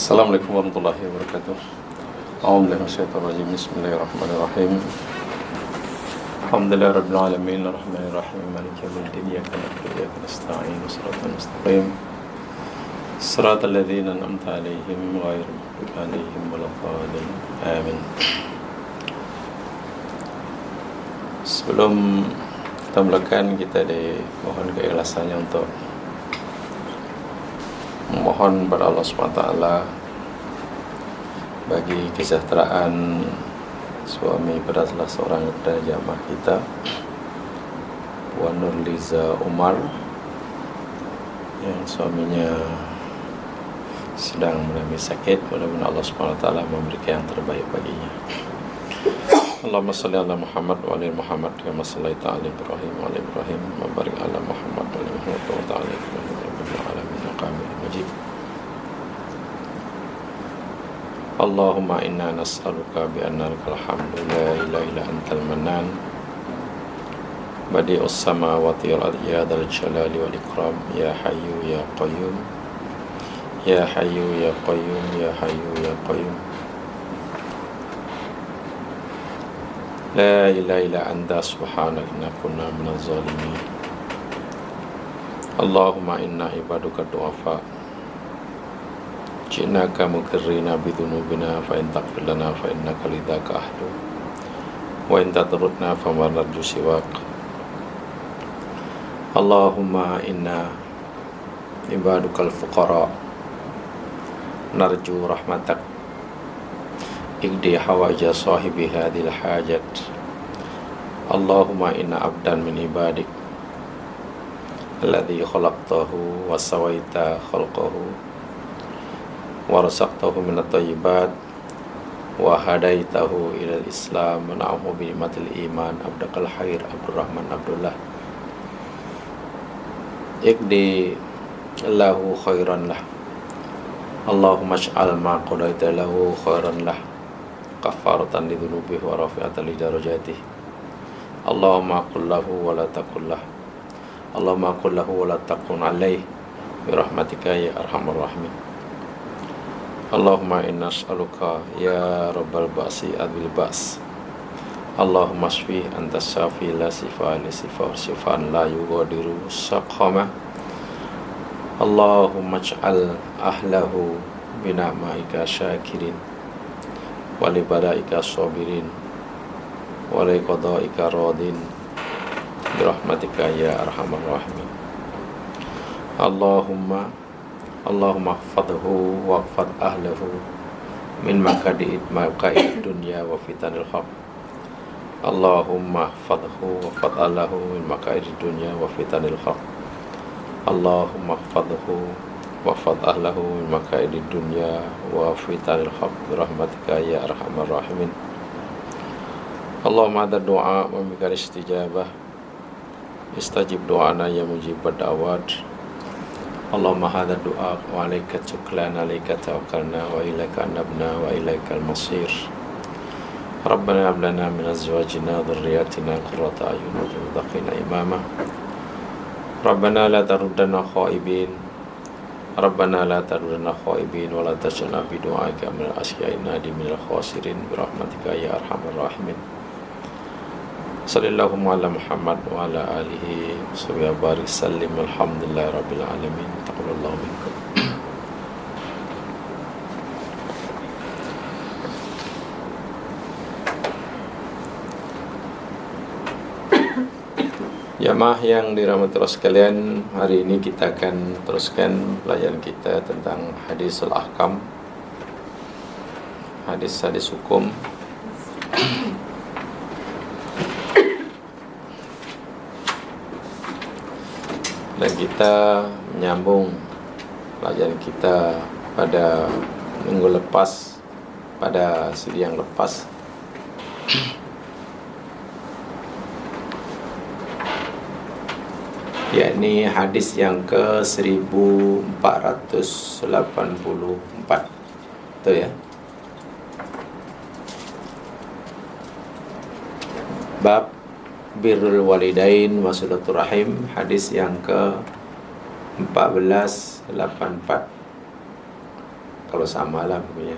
Assalamualaikum warahmatullahi wabarakatuh. A'udzubillahi minasyaitonir rajim. Bismillahirrahmanirrahim. Alhamdulillahi rabbil alamin, arrahmanir rahim, maliki yaumiddin, iyyaka na'budu wa iyyaka nasta'in, shiratal mustaqim, shiratal ladzina an'amta 'alaihim ghairil maghdubi 'alaihim waladdallin. Amin. Sebelum kita mulakan, kita dimohon keikhlasannya untuk memohon kepada Allah SWT bagi kesejahteraan suami pada salah seorang dari jamaah kita, Puan Nurliza Umar, yang suaminya sedang mengalami sakit. Mudah-mudahan Allah SWT memberikan yang terbaik baginya. Allahumma salli ala Muhammad wa ala Muhammad kama shallaita ala Ibrahim wa ala Ibrahim wa barik ala Muhammad wa ala Muhammad wa ala Ibrahim wa ala Hamidum Majid. Allahumma inna nas'aluka bi anna lakal hamdu la ilaha illa antal mannan badi'us samawati wal ardi ya dzal jalali wal ikram ya hayyu ya qayyum ya hayyu ya qayyum ya hayyu ya qayyum la ilaha illa anta subhanaka inna kunna minaz zalimin. Allahumma inna ibaduka du'afa ji'naka muqirrina bidunubina fa in taghfir lana fa innaka lidzaka ahlu wa in tatrudna fa ma narju siwak. Allahumma inna ibadukal fuqara narju rahmatak igdi hawaja sahibi hadhil hajat. Allahumma inna abdan min ibadik alladhi khalaqtahu wa sawaita khalqahu wa razaqtahu minat thayyibat wa hadaitahu ilal islam wa na'amu bi ni'matil iman abdakal khair Abdurrahman Abdullah ikdi lahu khairan lah. Allahumma ij'al ma qadaita lahu khairan lah kafaratan li dhunubihi wa rafi'atan li darajatihi. Allahumma qul lahu wa la taqul lah. Allahumma qul lahu wa la taqun alaihi bi rahmatika ya arhamar rahimin. Allahumma inna as'aluka ya rabbal ba'si adbil ba's. Allahumma shfi anta syafi la sifa li sifa sifan la yughadiru saqama. Allahumma ij'al ahlahu bina'maika syakirin wa li balaika sabirin wa li qada'ika radin bi rahmatika ya arhamar rahimin. Allahumma hafadhu wa hafad ahlahu min maka'id dunya wa fitanil haq. Allahumma hafadhu wa hafad ahlahu min maka'id dunya wa fitanil haq. Allahumma hafadhu wa hafad ahlahu min maka'id dunya wa fitanil haq bi rahmatika ya arhamar rahimin. Allahumma hadha du'a wa bika istijabah istajib du'ana ya mujibad da'awat. Allahumma hadha du'a wa alaika tuklana alaika tawakkalna wa ilaika anabna wa ilaikal masir. Rabbana hab lana min azwajina dhurriyyatina qurrata a'yun waj'alna imama. Rabbana la taruddana khaibin. Rabbana la taruddana khaibin wa la taj'alna bi du'aika min al-asyaina di minal khasirin bi rahmatika ya arhamar rahimin. Sallallahu ala Muhammad wa ala alihi wa barik sallim. Alhamdulillahi rabbil alamin. Taqabbalallahu minkum. Jamaah yang dirahmati Allah sekalian, hari ini kita akan teruskan pelajaran kita tentang hadisul ahkam, hadis-hadis hukum. Dan kita menyambung pelajaran kita pada minggu lepas, pada siri yang lepas, yakni hadis yang ke 1484. Betul ya? Bab birrul walidain wa silaturahim, hadis yang ke 1484. kalau sama lah punya.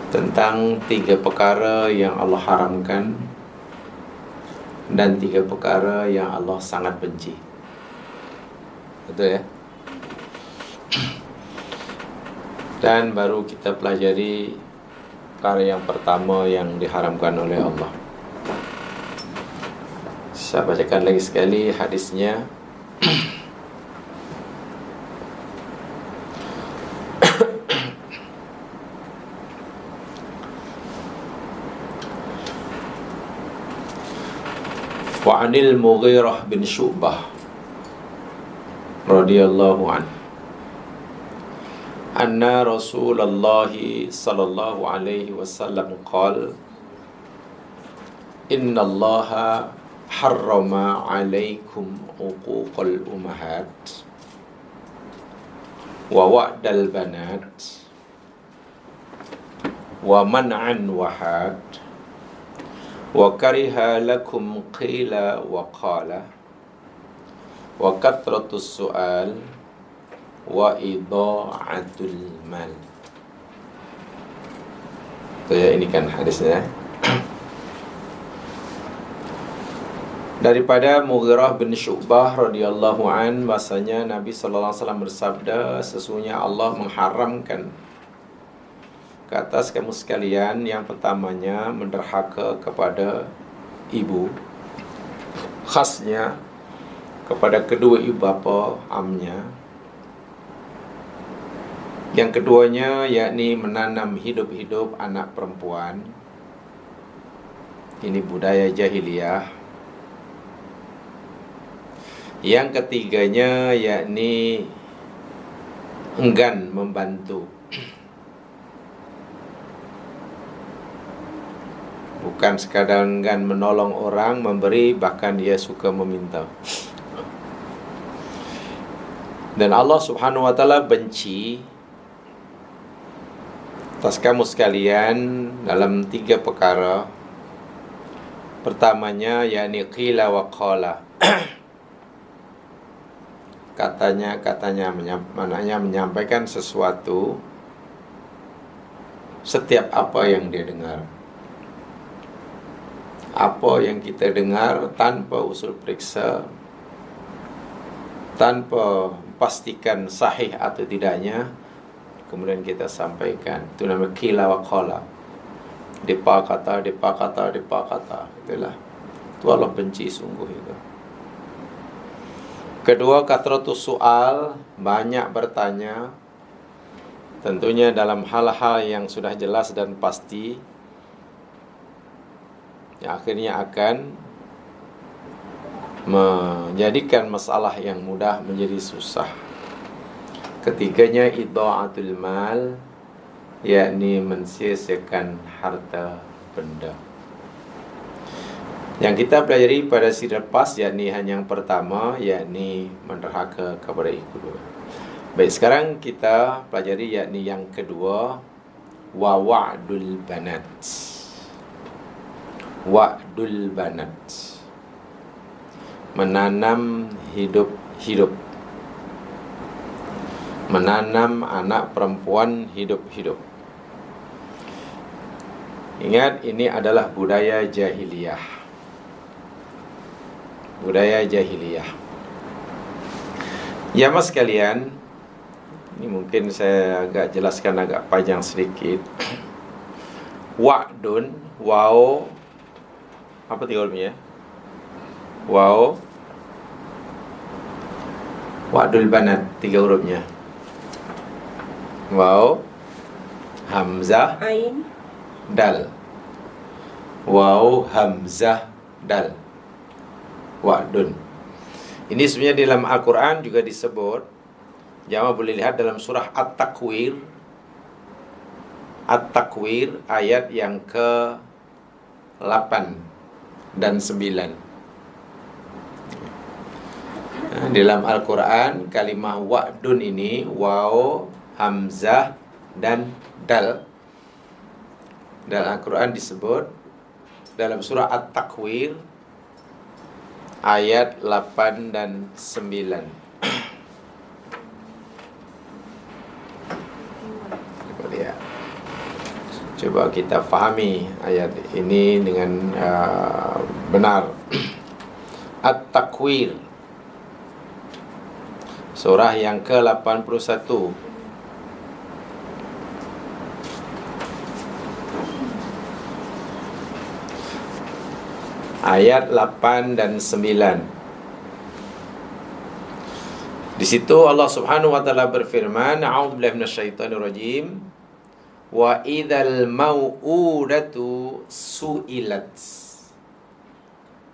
Tentang 3 perkara yang Allah haramkan dan 3 perkara yang Allah sangat benci. Betul ya? Dan baru kita pelajari perkara yang pertama yang diharamkan oleh Allah. Saya bacakan lagi sekali hadisnya. Wa 'anil Mughirah bin Syu'bah radhiyallahu anhu anna Rasulullah sallallahu alaihi wasallam qala inna Allaha harrama 'alaikum 'uquqal ummahat wa wa'dal banat wa man'an wahad wa kariha lakum qila wa qala wa kathratus su'al wa idha'atul mal. Itu ya, ini kan hadisnya. Daripada Mughirah bin Syu'bah radhiyallahu an, bahasanya Nabi sallallahu alaihi wasallam bersabda, sesungguhnya Allah mengharamkan ke atas kamu sekalian yang pertamanya menderhaka kepada ibu, khasnya kepada kedua ibu bapa amnya. Yang keduanya yakni menanam hidup-hidup anak perempuan. Ini budaya jahiliyah. Yang ketiganya yakni enggan membantu. Bukan sekadar enggan menolong orang, memberi, bahkan dia suka meminta. Dan Allah Subhanahu wa taala benci atas kamu sekalian dalam 3 perkara. Pertamanya yakni qila wa qala. Katanya maknanya menyampaikan sesuatu setiap apa yang dia dengar. Apa yang kita dengar tanpa usul periksa, tanpa pastikan sahih atau tidaknya, kemudian kita sampaikan. Itu namanya qila wa qala. Depa kata. Itulah. Itu Allah benci sungguh itu. Kedua, kathratus soal, banyak bertanya. Tentunya dalam hal-hal yang sudah jelas dan pasti, yang akhirnya akan menjadikan masalah yang mudah menjadi susah. Ketiganya idha'atul mal, yakni mensia-siakan harta benda. Yang kita pelajari pada siri lepas yakni hanya yang pertama, yakni menderhaka kepada ibu dua. Baik, sekarang kita pelajari yakni yang kedua, wa wa'dul banat. Wa'dul banat, menanam hidup-hidup, menanam anak perempuan hidup-hidup. Ingat, ini adalah budaya jahiliyah. Budaya jahiliyah. Ya mas sekalian, ini mungkin saya agak jelaskan agak panjang sedikit. Wa'dun, waw, apa 3 hurufnya? Waw, wa'dul banat 3 hurufnya. Waw, hamzah, Ain, dal. Waw, hamzah, dal. Wa'dun. Ini sebenarnya dalam Al-Quran juga disebut. Jamaah boleh lihat dalam surah At-Takwir. At-Takwir ayat yang ke-8 dan 9. Dalam Al-Quran kalimah wa'dun ini waw, hamzah dan dal. Dalam Al-Quran disebut dalam surah At-Takwir ayat 8 dan 9. Coba kita fahami ayat ini dengan benar. At-Takwir, surah yang ke-81. Ayat 8 dan 9. Di situ Allah Subhanahu wa taala berfirman, A'udzubillahi minasyaitonir rajim. Wa idzal mau'udatu su'ilat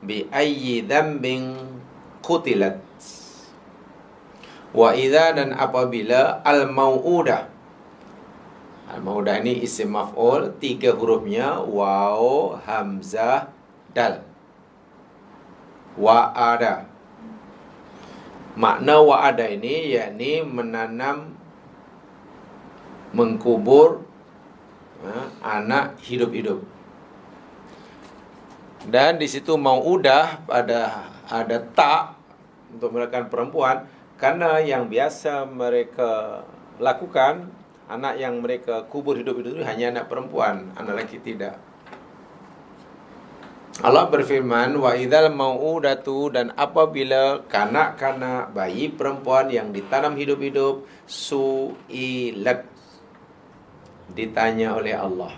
bi ayyi dzambin qutilat. Wa idza, dan apabila al-mau'udah. Al-mau'udah ini isim maf'ul, 3 hurufnya waw, hamzah, dal. Wa'ada. Makna wa'ada ini yakni menanam, mengkubur anak hidup-hidup. Dan di situ mau'udah ada tak untuk melakukan perempuan, karena yang biasa mereka lakukan, anak yang mereka kubur hidup-hidup itu hanya anak perempuan, anak laki tidak. Allah berfirman, wa idzal mau'udatu, dan apabila kanak-kanak bayi perempuan yang ditanam hidup-hidup, su'ilat, ditanya oleh Allah.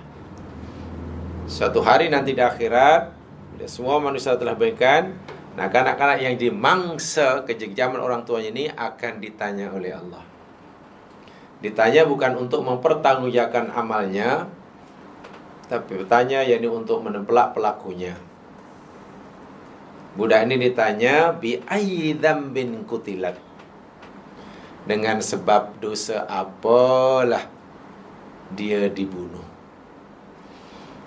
Suatu hari nanti di akhirat, bila semua manusia telah berikan, nah kanak-kanak yang dimangsa kekejaman orang tuanya ini akan ditanya oleh Allah. Ditanya bukan untuk mempertanggungjawabkan amalnya, tapi bertanya yakni untuk menempelak pelakunya. Budak ini ditanya bi ayyi dzambin qutilat, dengan sebab dosa apalah dia dibunuh.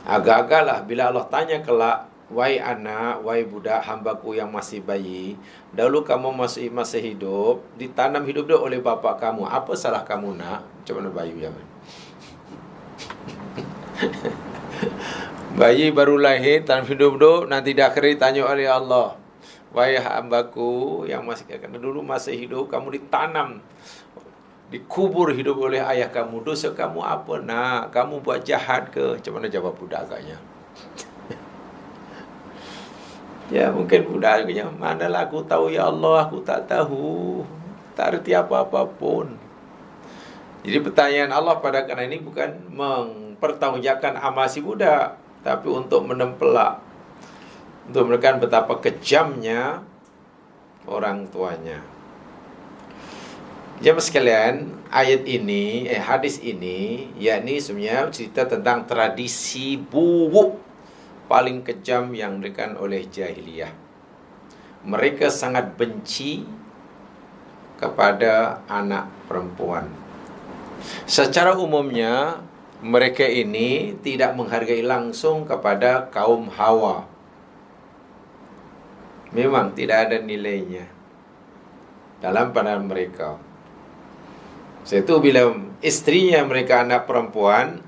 Agak-agaklah bila Allah tanya kelak, wahai anak, wahai budak hambaku yang masih bayi, dahulu kamu masih hidup, ditanam hidup oleh bapa kamu, apa salah kamu nak? Macam mana bayi zaman? Bayi baru lahir, tanam hidup, nanti di akhir ditanya oleh Allah, wahai hambaku yang dulu masih hidup, kamu ditanam, dikubur hidup oleh ayah kamu, dosa kamu apa nak? Kamu buat jahat ke? Macam mana jawab budak agaknya? Ya mungkin budak agaknya, manalah aku tahu ya Allah, aku tak tahu, tak erti apa-apa pun. Jadi pertanyaan Allah pada kanak ini bukan mempertanggungjawabkan amal si budak, tapi untuk menempelak, untuk menunjukkan betapa kejamnya orang tuanya. Jemaah sekalian, ayat ini, hadis ini, yakni sebenarnya cerita tentang tradisi buruk paling kejam yang diberikan oleh jahiliyah. Mereka sangat benci kepada anak perempuan. Secara umumnya, mereka ini tidak menghargai langsung kepada kaum Hawa. Memang tidak ada nilainya dalam pandangan mereka. Itu bila istrinya mereka anak perempuan,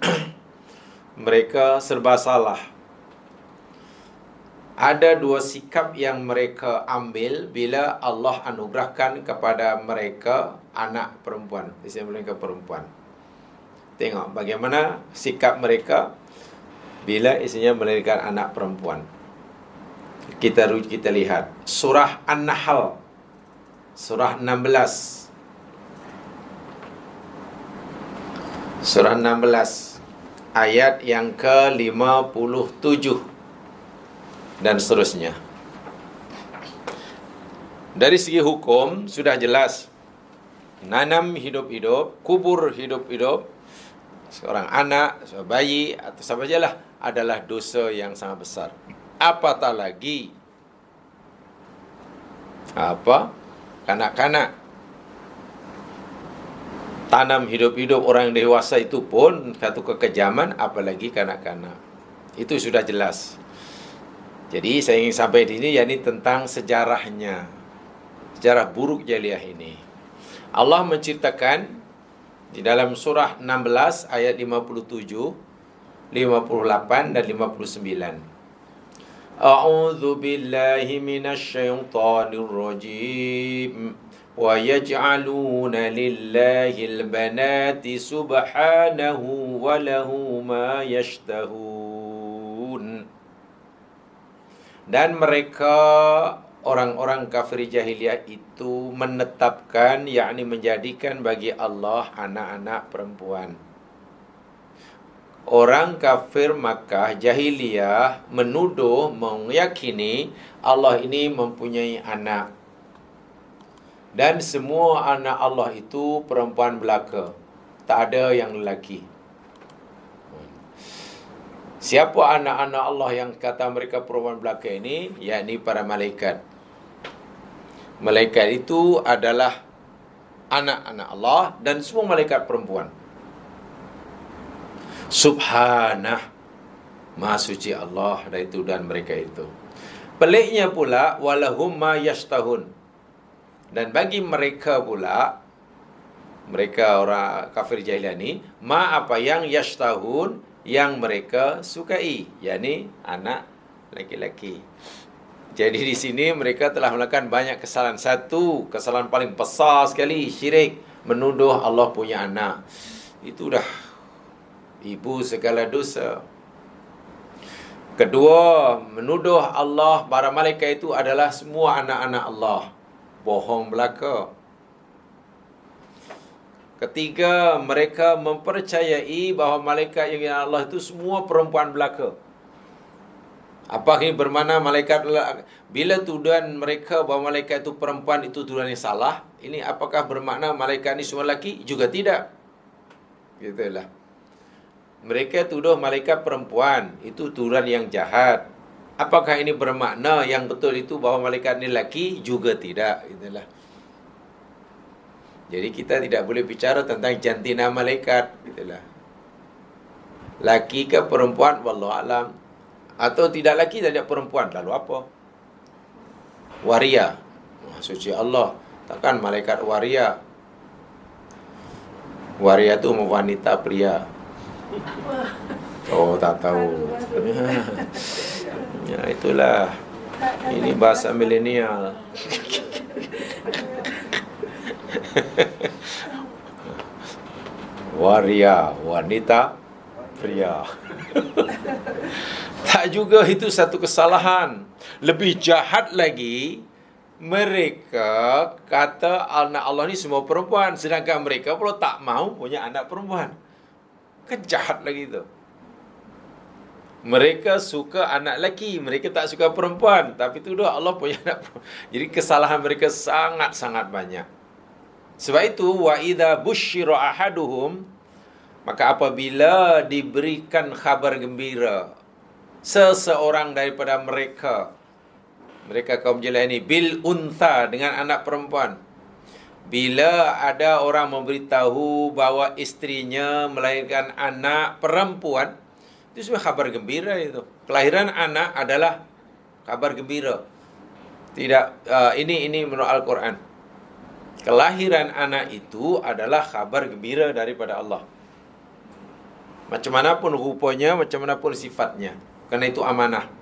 mereka serba salah. Ada 2 sikap yang mereka ambil bila Allah anugerahkan kepada mereka anak perempuan, istri mereka perempuan. Tengok bagaimana sikap mereka bila istrinya melahirkan anak perempuan. Kita lihat surah An-Nahl, surah 16. Surah 16 ayat yang ke-57 dan seterusnya. Dari segi hukum sudah jelas, nanam hidup-hidup, kubur hidup-hidup seorang anak, seorang bayi atau siapa sajalah adalah dosa yang sangat besar. Apatah lagi kanak-kanak tanam hidup-hidup orang dewasa itu pun satu kekejaman, apalagi kanak-kanak. Itu sudah jelas. Jadi saya ingin sampai di sini, yakni tentang sejarahnya, sejarah buruk jahiliyah ini. Allah menceritakan di dalam surah 16 ayat 57, 58 dan 59. A'udzu billahi minasyaitonir rajim. wa yaj'aluna lillahil banati subhanahu wa lahu ma yashtahun. Dan mereka orang-orang kafir jahiliyah itu menetapkan, yakni menjadikan bagi Allah anak-anak perempuan. Orang kafir Makkah jahiliyah menuduh, meyakini Allah ini mempunyai anak. Dan semua anak Allah itu perempuan belaka, tak ada yang lelaki. Siapa anak-anak Allah yang kata mereka perempuan belaka ini? Yakni para malaikat. Malaikat itu adalah anak-anak Allah dan semua malaikat perempuan. Subhanah, Maha suci Allah dari itu dan mereka itu. Peliknya pula, walahum ma yashtahun. Dan bagi mereka pula, mereka orang kafir jahiliyah ni, ma apa yang yashtahun, yang mereka sukai, yakni anak laki-laki. Jadi di sini mereka telah melakukan banyak kesalahan. Satu, kesalahan paling besar sekali, syirik, menuduh Allah punya anak. Itu dah ibu segala dosa. Kedua, menuduh Allah, para malaikat itu adalah semua anak-anak Allah. Bohong belaka. Ketiga, mereka mempercayai bahawa malaikat yang Allah itu semua perempuan belaka. Apakah ini bermakna malaikat, bila tuduhan mereka bahawa malaikat itu perempuan itu tuduhan yang salah? Ini apakah bermakna malaikat ini semua lelaki? Juga tidak. Gitulah. Mereka tuduh malaikat perempuan, itu tuduhan yang jahat. Apakah ini bermakna yang betul itu bahawa malaikat ini lelaki? Juga tidak. Itulah. Jadi kita tidak boleh bicara tentang jantina malaikat. Itulah. Laki ke perempuan, wallahu alam. Atau tidak laki, tidak perempuan. Lalu apa? Waria. Suci Allah. Takkan malaikat waria. Waria itu wanita pria. Oh, tak tahu. Ya, itulah. Ini bahasa milenial. Waria, wanita pria. Tak juga itu satu kesalahan. Lebih jahat lagi, mereka kata anak Allah ni semua perempuan, sedangkan mereka pula tak mau punya anak perempuan. Kan jahat lagi tu. Mereka suka anak lelaki, mereka tak suka perempuan, tapi tu dah Allah punya anak perempuan. Jadi kesalahan mereka sangat-sangat banyak. Sebab itu, wa idza busyira ahaduhum, maka apabila diberikan khabar gembira seseorang daripada mereka kaum jahiliyah ini, bil untha, dengan anak perempuan. Bila ada orang memberitahu bahawa istrinya melahirkan anak perempuan, itu semua khabar gembira itu. Kelahiran anak adalah kabar gembira. Tidak, ini menurut Al-Quran. Kelahiran anak itu adalah kabar gembira daripada Allah. Macam mana pun rupanya, macam mana pun sifatnya. Kerana itu amanah.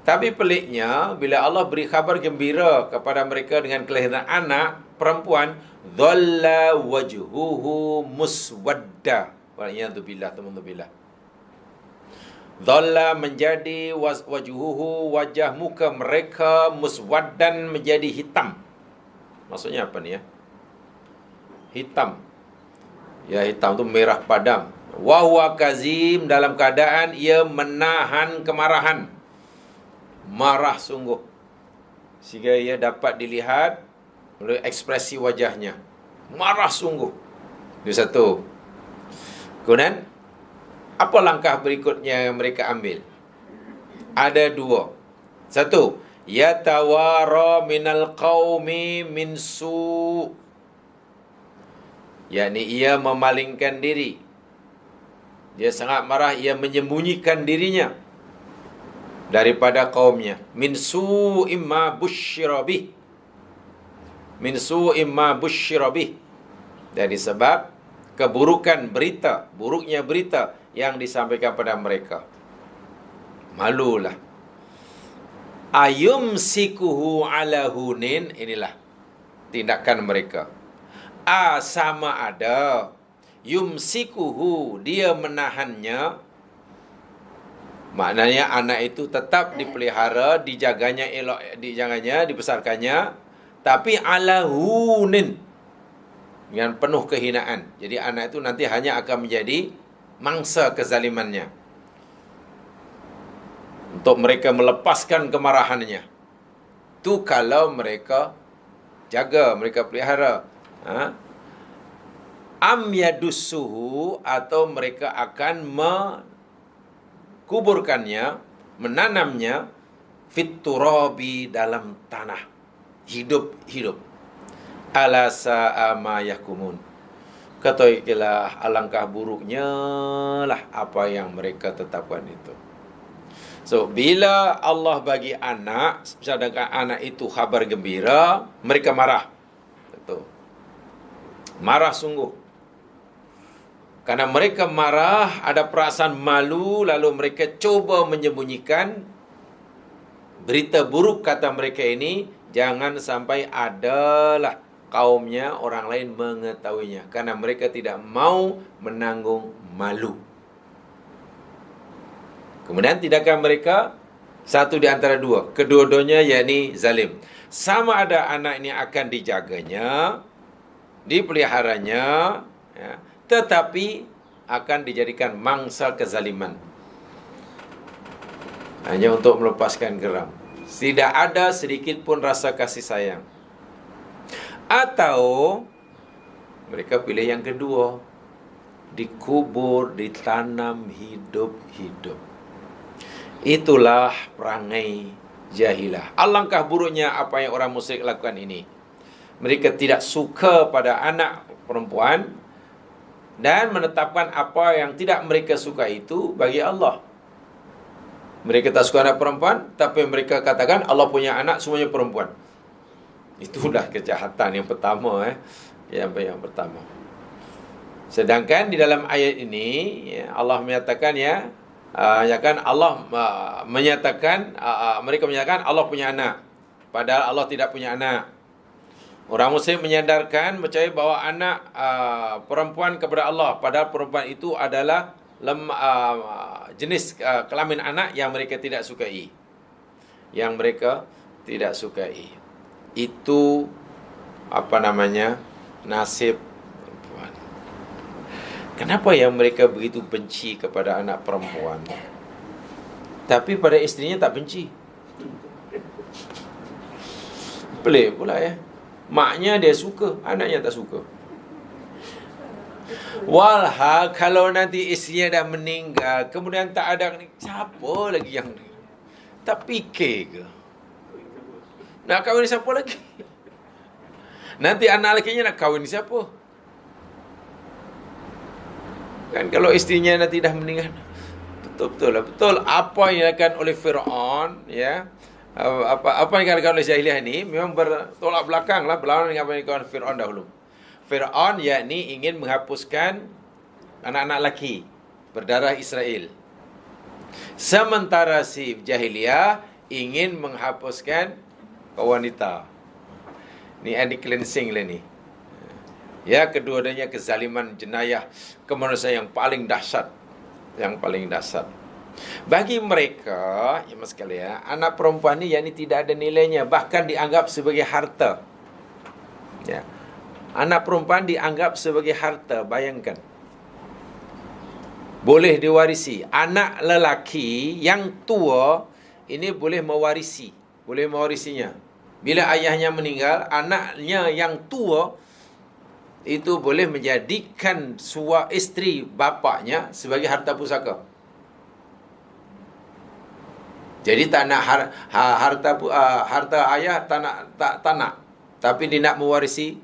Tapi peliknya, bila Allah beri khabar gembira kepada mereka dengan kelahiran anak perempuan, dhalla wajhuhu muswadda. Waliyadzubillah, teman-teman. Dhalla menjadi wajhuhu, wajah muka mereka, muswaddan menjadi hitam. Maksudnya apa ni ya? Hitam. Ya, hitam tu merah padam. Wa huwa kazim, dalam keadaan ia menahan kemarahan. Marah sungguh. Sehingga ia dapat dilihat melalui ekspresi wajahnya. Marah sungguh. Itu satu. Kemudian, apa langkah berikutnya yang mereka ambil? Ada dua. Satu, yatawara minal qaumi min su'. yakni ia memalingkan diri. Dia sangat marah, ia menyembunyikan dirinya daripada kaumnya. Min su'im ma busyira bih. Min su'im ma busyira bih. Dari sebab keburukan berita, buruknya berita yang disampaikan pada mereka. Malulah. Ayumsikuhu ala hunin, inilah tindakan mereka. Sama ada yumsikuhu, dia menahannya, maknanya anak itu tetap dipelihara, dijaganya elok, dibesarkannya, tapi ala hunin, dengan penuh kehinaan. Jadi anak itu nanti hanya akan menjadi mangsa kezalimannya, untuk mereka melepaskan kemarahannya. Itu kalau mereka jaga, mereka pelihara. Am yadussuhu, atau mereka akan kuburkannya, menanamnya fit turabi, dalam tanah, hidup-hidup. Ala sa'a ma yahkumun. Ketahuilah alangkah buruknya lah apa yang mereka tetapkan itu. So, bila Allah bagi anak, sedangkan anak itu khabar gembira, mereka marah. Betul. Marah sungguh. Karena mereka marah, ada perasaan malu, lalu mereka coba menyembunyikan berita buruk kata mereka ini, jangan sampai adalah kaumnya, orang lain mengetahuinya. Karena mereka tidak mau menanggung malu. Kemudian tindakan mereka, satu di antara dua. Kedua-duanya yakni zalim. Sama ada anak ini akan dijaganya, dipeliharanya, ya, tetapi akan dijadikan mangsa kezaliman, hanya untuk melepaskan geram. Tidak ada sedikit pun rasa kasih sayang. Atau mereka pilih yang kedua, dikubur, ditanam hidup-hidup. Itulah perangai jahilah. Alangkah buruknya apa yang orang musyrik lakukan ini. Mereka tidak suka pada anak perempuan dan menetapkan apa yang tidak mereka suka itu bagi Allah. Mereka tak suka anak perempuan, tapi mereka katakan Allah punya anak semuanya perempuan. Itulah kejahatan yang pertama, yang pertama. Sedangkan di dalam ayat ini, Allah menyatakan Allah menyatakan, mereka menyatakan Allah punya anak, padahal Allah tidak punya anak. Orang Muslim menyadarkan, percaya bahawa anak perempuan kepada Allah, padahal perempuan itu adalah jenis kelamin anak yang mereka tidak sukai. Yang mereka tidak sukai. Itu nasib perempuan. Kenapa yang mereka begitu benci kepada anak perempuan, tapi pada istrinya tak benci? Pelik pula ya. Maknya dia suka, anaknya tak suka. Walhal kalau nanti istrinya dah meninggal, kemudian tak ada, siapa lagi yang tak fikir ke? Nak kahwin siapa lagi? Nanti anak lakinya nak kahwin siapa? Kan kalau istrinya nanti dah meninggal. Betul-betul lah. Betul apa yang dilakukan oleh Fir'aun, ya. Apa yang dilakukan oleh jahiliah ini memang bertolak belakang lah, berlawan dengan apa yang dilakukan Fir'aun dahulu. Fir'aun yakni ingin menghapuskan anak-anak laki berdarah Israel. Sementara si jahiliah ingin menghapuskan wanita. Ni anti cleansing lah ni. Ya, kedua-duanya kezaliman, jenayah, kemanusiaan yang paling dahsyat. Yang paling dahsyat. Bagi mereka, ya mas sekalian, anak perempuan ni yang ni tidak ada nilainya, bahkan dianggap sebagai harta. Ya. Anak perempuan dianggap sebagai harta, bayangkan. Boleh diwarisi. Anak lelaki yang tua ini boleh mewarisinya. Bila ayahnya meninggal, anaknya yang tua itu boleh menjadikan isteri bapaknya sebagai harta pusaka. Jadi tak nak harta ayah tak nak, tapi dia nak mewarisi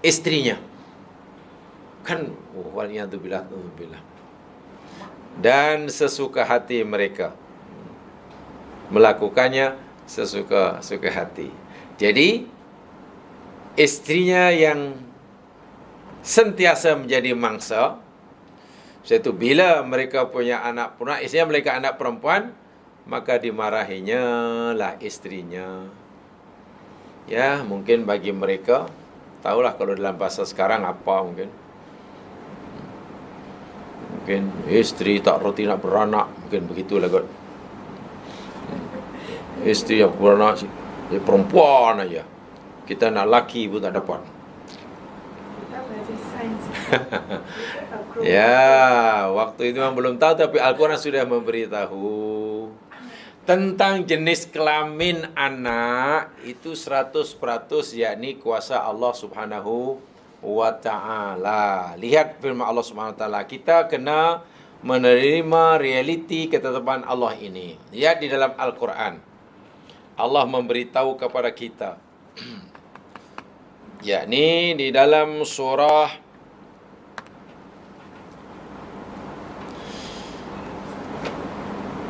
istrinya. Kan waliyadzubillah. Dan sesuka hati mereka melakukannya, sesuka hati. Jadi istrinya yang sentiasa menjadi mangsa, iaitu bila mereka punya anak perempuan, istrinya mereka anak perempuan, maka dimarahinya lah istrinya. Ya, mungkin bagi mereka, tahulah kalau dalam bahasa sekarang apa mungkin. Mungkin isteri tak reti nak beranak, mungkin begitulah kot. Isteri yang beranak dia perempuan aja. Kita nak laki pun tak dapat. Kita belajar sains. Ya, waktu itu memang belum tahu, tapi Al-Quran sudah memberitahu tentang jenis kelamin anak itu 100% yakni kuasa Allah Subhanahu wa ta'ala. Lihat firman Allah Subhanahu wa ta'ala, kita kena menerima realiti ketetapan Allah ini. Lihat di dalam Al-Quran, Allah memberitahu kepada kita yakni di dalam surah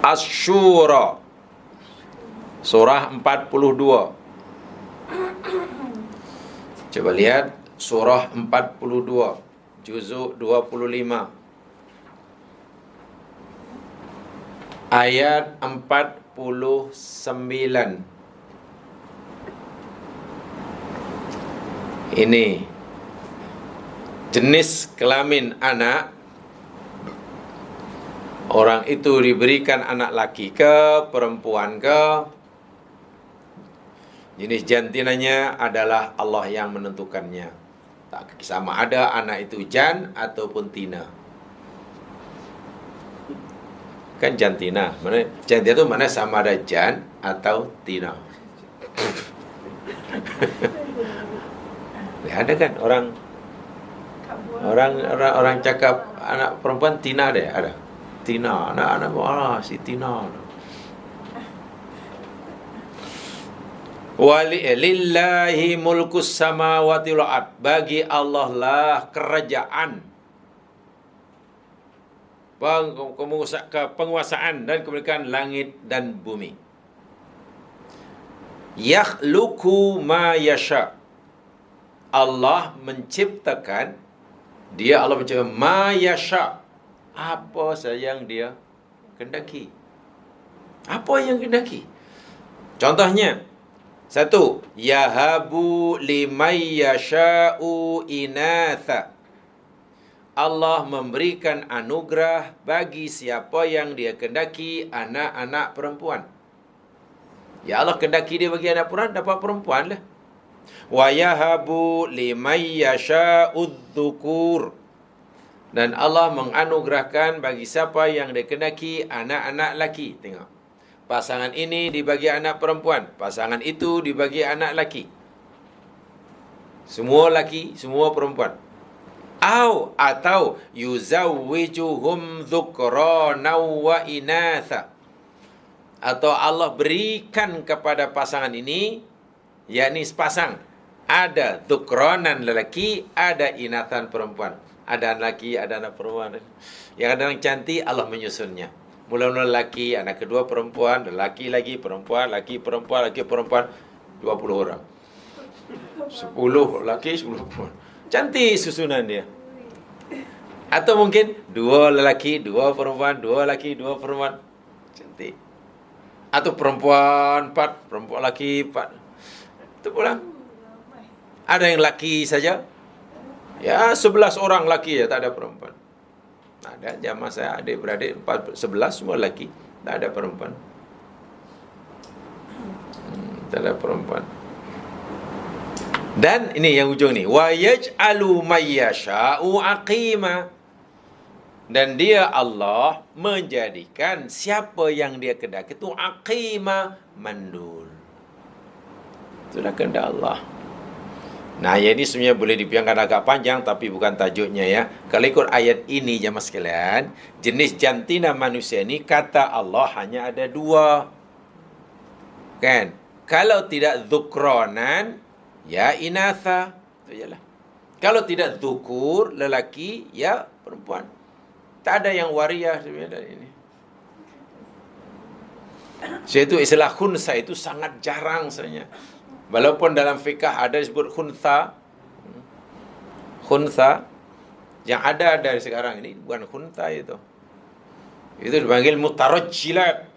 Asy-Syura surah 42. Coba lihat surah 42 juzuk 25 ayat 49. Ini jenis kelamin anak. Orang itu diberikan anak laki ke perempuan ke. Jenis jantinanya adalah Allah yang menentukannya. Tak sama ada anak itu jan ataupun tina. Kan jantina, mana jantina itu mana sama ada jan atau tina. Ya, ada kan orang cakap anak perempuan tina deh, ada. Tina, anak-anak wala si Tina. Lillahi mulkus samawati wal ard. Bagi Allah lah kerajaan, penguasaan dan kepemilikan langit dan bumi. Yakhluqu ma yasha. Allah menciptakan, Allah menciptakan ma yasha, apa saja yang dia kendaki. Apa yang kendaki? Contohnya, satu, yahabu limay yasha'u inatha. Allah memberikan anugerah bagi siapa yang dia kendaki anak-anak perempuan. Ya Allah kendaki dia bagi anak perempuan, dapat perempuan lah. Wa yahabu limay yasha'u dzukur. Dan Allah menganugerahkan bagi siapa yang dikehendaki anak-anak laki. Tengok. Pasangan ini dibagi anak perempuan. Pasangan itu dibagi anak laki. Semua laki, semua perempuan. Atau yuzawwijuhum dzukrana wa inatha. Atau Allah berikan kepada pasangan ini, yakni sepasang, ada dzukranan lelaki, ada inathan perempuan. Ada anak laki, ada anak perempuan. Yang ada yang cantik, Allah menyusunnya. Mula-mula lelaki, anak kedua perempuan, lelaki lagi, perempuan, laki, perempuan, laki, perempuan. 20 orang. 10 laki, 10 perempuan. Cantik susunan dia. Atau mungkin 2 lelaki, 2 perempuan, 2 laki, 2 perempuan. Cantik. Atau perempuan 4, perempuan laki 4. Itu pula. Ada yang laki saja. Ya, 11 orang laki ya, tak ada perempuan. Ada jamaah saya, adik-beradik 11 semua laki, tak ada perempuan. Tak ada perempuan. Dan ini yang ujung ni, wa yaj'alu may yasha'u aqima. Dan dia Allah menjadikan siapa yang dia kehendaki itu aqima, mandul. Itulah kehendak Allah. Nah, ayat ini sebenarnya boleh dibiarkan agak panjang, tapi bukan tajuknya ya. Kalau ikut ayat ini jemaah sekalian, jenis jantina manusia ini kata Allah hanya ada 2. Kan? Kalau tidak dzukronan, ya inatha. Itu jelah. Kalau tidak dzukur, lelaki, ya perempuan. Tak ada yang wariyah sebenarnya dari ini. Itu istilah khunsa itu sangat jarang sebenarnya. Walaupun dalam fikah ada disebut khunsa. Khunsa yang ada dari sekarang ini bukan khunsa itu. Itu dipanggil mutarajjilat.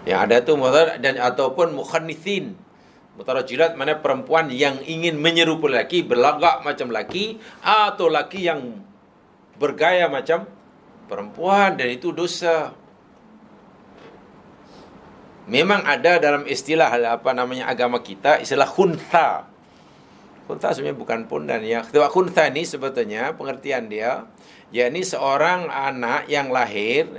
Yang ada tu mutar dan ataupun mukhannithin. Mutarajilat mana perempuan yang ingin menyerupai lelaki, berlagak macam lelaki, atau lelaki yang bergaya macam perempuan, dan itu dosa. Memang ada dalam istilah agama kita, istilah khuntha. Khuntha sebenarnya bukan pondan ya. Khuntha ini sebetulnya pengertian dia, yakni seorang anak yang lahir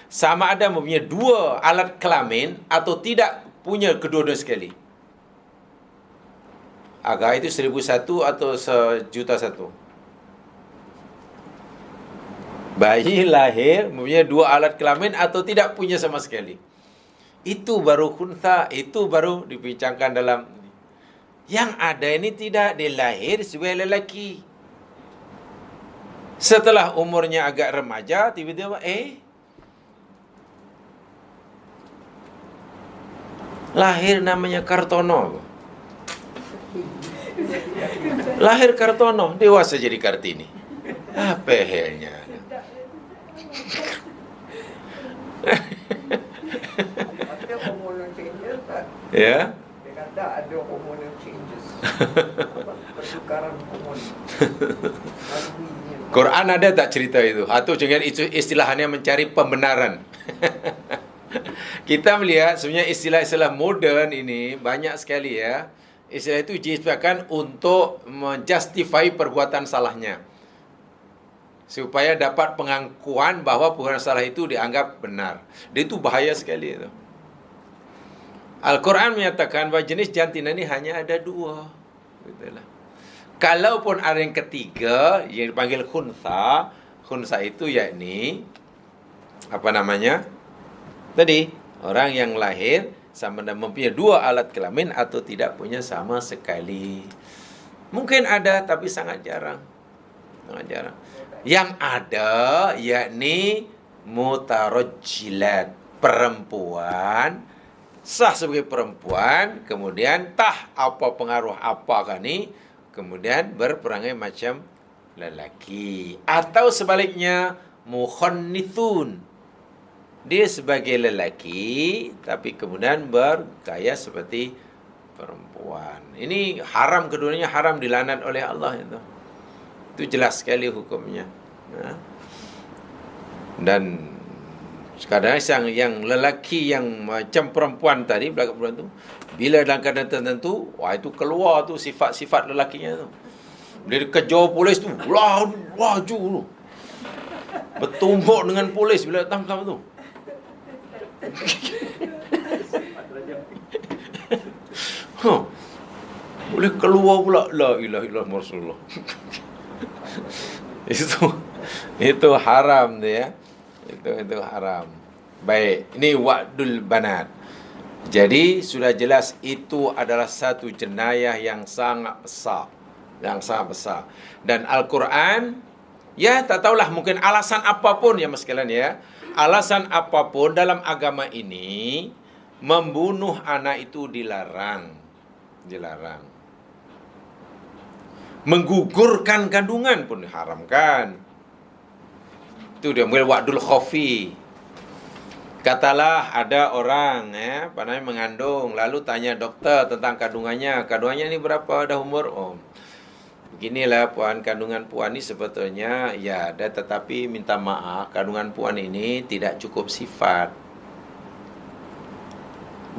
sama ada mempunyai 2 alat kelamin atau tidak punya kedua-dua sekali. Agak itu 1001 atau 1.000.001. Bayi lahir mempunyai 2 alat kelamin atau tidak punya sama sekali. Itu baru khuntha, itu baru dibincangkan dalam. Yang ada ini tidak, dia lahir sebagai lelaki. Setelah umurnya agak remaja, tiba-tiba lahir namanya Kartono. Lahir Kartono, dewasa jadi Kartini. Apa helnya? Ada hormonal changes tak? Ya. Dia kata ada hormonal changes. Pertukaran hormon. Quran ada tak cerita itu? Atau jangan itu istilahnya mencari pembenaran. Kita melihat sebenarnya istilah-istilah moden ini banyak sekali ya. Istilah itu diciptakan untuk menjustify perbuatan salahnya, supaya dapat pengakuan bahawa perbuatan salah itu dianggap benar. Dia itu bahaya sekali itu. Al-Quran menyatakan bahawa jenis jantina ini hanya ada 2. Gitulah. Kalaupun ada yang ketiga yang dipanggil khuntha, khuntha itu yakni tadi orang yang lahir sama ada mempunyai 2 alat kelamin atau tidak punya sama sekali. Mungkin ada tapi sangat jarang. Sangat jarang. Yang ada yakni mutarajjilat, perempuan sah sebagai perempuan, kemudian apa pengaruh apakah ni, kemudian berperangai macam lelaki. Atau sebaliknya mukhannithun, dia sebagai lelaki tapi kemudian bergaya seperti perempuan. Ini haram, keduanya haram, dilaknat oleh Allah itu. Itu jelas sekali hukumnya. Dan kadang-kadang yang lelaki yang macam perempuan tadi, belakang perempuan tu, bila dalam keadaan tertentu, itu keluar tu sifat-sifat lelakinya tu. Bila dia kejar polis tu, laju tu. Bertumbuk dengan polis bila tangkap tu. Boleh keluar pula, la ilaha illallah Rasulullah. Itu haram dia ya. Itu haram. Baik, ini wa'dul banat. Jadi sudah jelas itu adalah satu jenayah yang sangat besar. Yang sangat besar. Dan Al-Quran, ya tak tahulah mungkin alasan apapun ya mas sekalian ya. Alasan apapun dalam agama ini, membunuh anak itu dilarang. Dilarang. Menggugurkan kandungan pun diharamkan. Itu dia mungkin wa'dul khafi. Katalah ada orang mengandung, lalu tanya dokter tentang kandungannya. Kandungannya ini berapa, dah umur? Oh, beginilah puan, kandungan puan ini sebetulnya ya ada, tetapi minta maaf, kandungan puan ini tidak cukup sifat.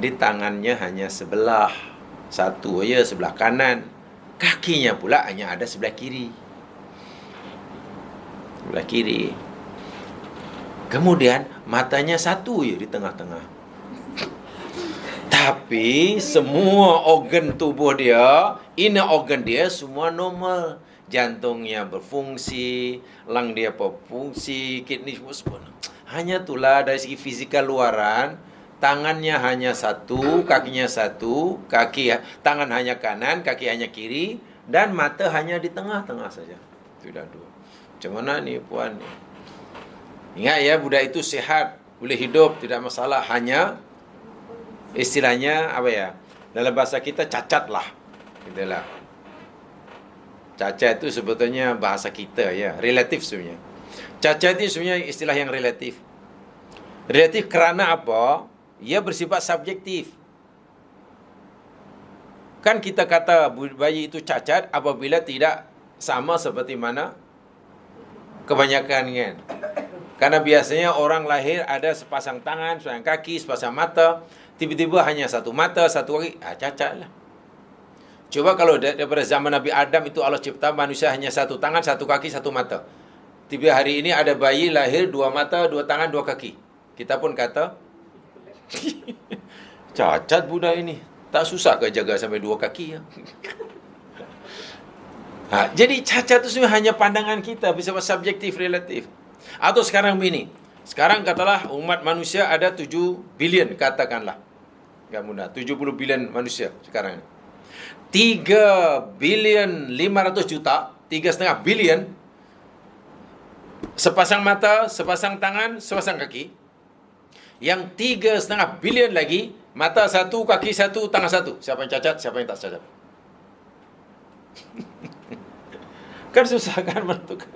Di tangannya hanya sebelah, satu aja sebelah kanan. Kakinya pula hanya ada sebelah kiri. Sebelah kiri. Kemudian matanya satu ya di tengah-tengah. Tapi semua organ tubuh dia, inner organ dia semua normal. Jantungnya berfungsi, lang dia berfungsi, kidney semua. Hanya itulah dari segi fizikal luaran, tangannya hanya satu, kakinya satu, tangan hanya kanan, kaki hanya kiri, dan mata hanya di tengah-tengah saja. Sudah 2. Macam mana ni puan ni? Ingat ya, budak itu sihat, boleh hidup, tidak masalah. Hanya istilahnya apa ya? Dalam bahasa kita cacat lah. Itulah. Cacat itu sebetulnya bahasa kita ya, relatif sebenarnya. Cacat itu sebenarnya istilah yang relatif. Relatif kerana apa? Ia bersifat subjektif. Kan kita kata bayi itu cacat apabila tidak sama seperti mana kebanyakan kan. Karena biasanya orang lahir ada sepasang tangan, sepasang kaki, sepasang mata. Tiba-tiba hanya satu mata, satu kaki. Cacat lah. Coba kalau daripada zaman Nabi Adam itu Allah cipta manusia hanya satu tangan, satu kaki, satu mata. Tiba hari ini ada bayi lahir dua mata, dua tangan, dua kaki. Kita pun kata cacat budak ini. Tak susah ke jaga sampai dua kaki ya? Jadi cacat itu sebenarnya hanya pandangan kita, bisa subjektif, relatif. Atau sekarang begini, sekarang katalah umat manusia ada 7 bilion, katakanlah. Enggak mudah, 70 bilion manusia sekarang ini. 3 bilion 500 juta, 3,5 bilion, sepasang mata, sepasang tangan, sepasang kaki. Yang 3,5 bilion lagi, mata satu, kaki satu, tangan satu. Siapa yang cacat, siapa yang tak cacat? Kan susah kan menentukan.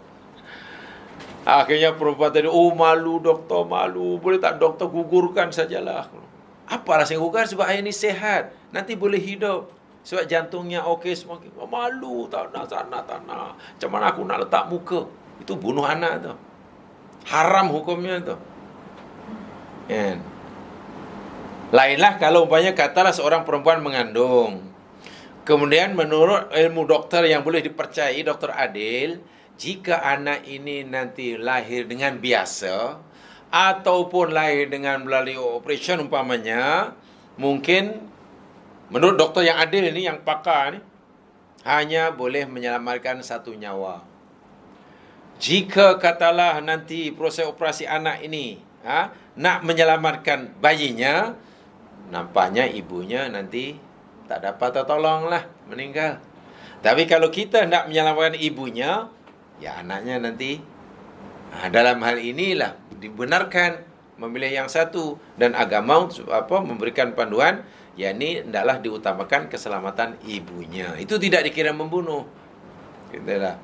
Akhirnya perempuan tadi, malu doktor, malu. Boleh tak doktor gugurkan sajalah. Apa rasanya gugur? Sebab ayah ini sehat. Nanti boleh hidup. Sebab jantungnya okey semua. Malu, tak nak, tak nak. Macam mana aku nak letak muka? Itu bunuh anak tu. Haram hukumnya tu. Kan? Lainlah kalau umpamanya katalah seorang perempuan mengandung. Kemudian menurut ilmu doktor yang boleh dipercayai, doktor adil, jika anak ini nanti lahir dengan biasa ataupun lahir dengan melalui operation umpamanya, mungkin menurut doktor yang adil ini, yang pakar ni, hanya boleh menyelamatkan satu nyawa. Jika katalah nanti proses operasi anak ini nak menyelamatkan bayinya, nampaknya ibunya nanti tak dapat tertolong lah, meninggal. Tapi kalau kita nak menyelamatkan ibunya, ya anaknya nanti. Dalam hal inilah dibenarkan memilih yang satu, dan agama memberikan panduan, yakni hendaklah diutamakan keselamatan ibunya. Itu tidak dikira membunuh. Itulah.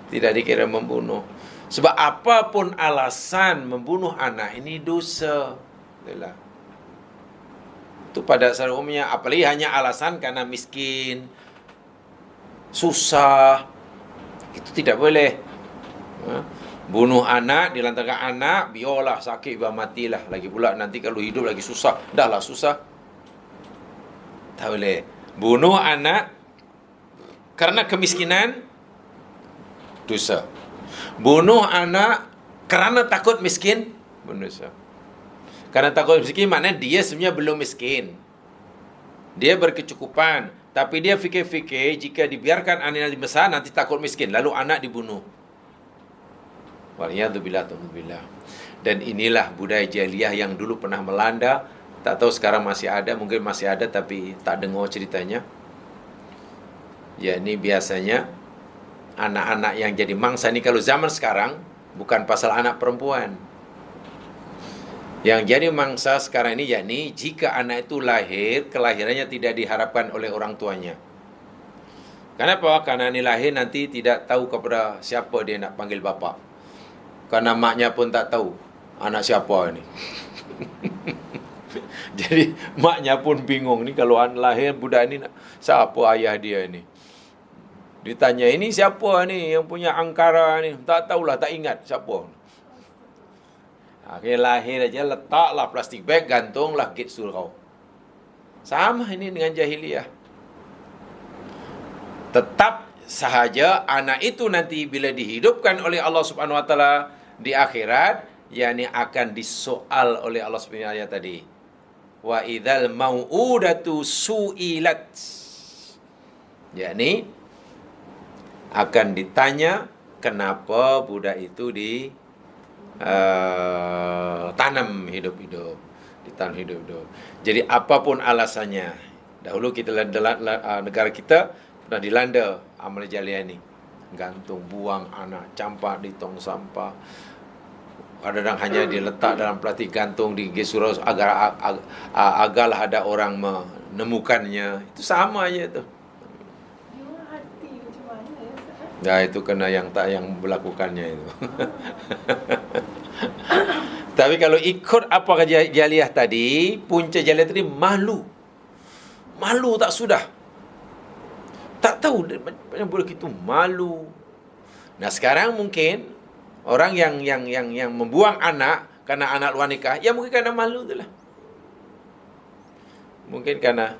Tidak dikira membunuh. Sebab apapun alasan membunuh anak ini dosa. Itulah. Itu pada dasar umumnya, apalagi hanya alasan karena miskin, susah, itu tidak boleh. Bunuh anak, dilantarkan anak, biarlah sakit, biar matilah. Lagi pula nanti kalau hidup lagi susah, dahlah susah. Tak boleh. Bunuh anak karena kemiskinan, dosa. Bunuh anak kerana takut miskin, dosa. Karena takut miskin maknanya dia sebenarnya belum miskin. Dia berkecukupan, tapi dia fikir-fikir jika dibiarkan anak nanti besar nanti takut miskin, lalu anak dibunuh. Waliyadzubillah. Dan inilah budaya jahiliyah yang dulu pernah melanda. Tak tahu sekarang masih ada, mungkin masih ada tapi tak dengar ceritanya. Ya, ini biasanya anak-anak yang jadi mangsa ni kalau zaman sekarang bukan pasal anak perempuan. Yang jadi mangsa sekarang ini yakni jika anak itu lahir, kelahirannya tidak diharapkan oleh orang tuanya. Kenapa? Karena ini lahir nanti tidak tahu kepada siapa dia nak panggil bapa. Karena maknya pun tak tahu anak siapa ini. Jadi maknya pun bingung ni kalau lahir budak ni siapa ayah dia ni. Ditanya ini siapa ni yang punya angkara ni, tak tahulah, tak ingat siapa. Akhirnya lahir aja, letaklah plastik bag, gantunglah gate surau. Sama ini dengan jahiliyah. Tetap sahaja anak itu nanti bila dihidupkan oleh Allah Subhanahu wa taala di akhirat, yakni akan disoal oleh Allah Subhanahu wa taala tadi. Wa idzal mau'udatu su'ilat. Yakni akan ditanya kenapa budak itu tanam hidup-hidup. Ditanam hidup-hidup. Jadi apapun alasannya. Dahulu kita negara kita pernah dilanda amal jahiliyah ni. Gantung, buang anak, campak di tong sampah. Kadang-kadang hanya diletak dalam plastik gantung di surau agarlah ada orang menemukannya. Itu sama aja tu. Ya, itu kena yang melakukannya itu. Tapi kalau ikut apa jahiliyah tadi, punca jahiliyah tadi malu. Malu tak sudah. Tak tahu mana boleh gitu, malu. Nah, sekarang mungkin orang yang membuang anak karena anak luar nikah, ya mungkin karena malu itulah. Mungkin karena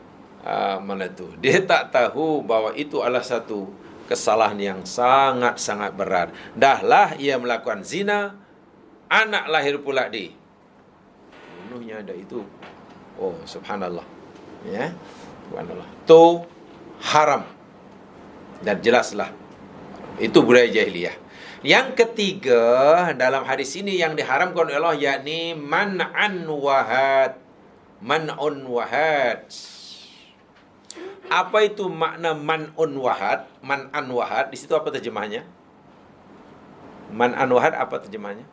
mana tu, dia tak tahu bahwa itu adalah satu kesalahan yang sangat-sangat berat. Dahlah ia melakukan zina, anak lahir pula di bunuhnya ada itu. Oh, subhanallah. Ya. Subhanallah. Itu haram. Dan jelaslah itu budaya jahiliyah. Yang ketiga dalam hadis ini yang diharamkan oleh Allah yakni man'an wahad. Man'un wahad. Apa itu makna man'un wahad? Man'an wahad, di situ apa terjemahnya? Man'an wahad apa terjemahnya?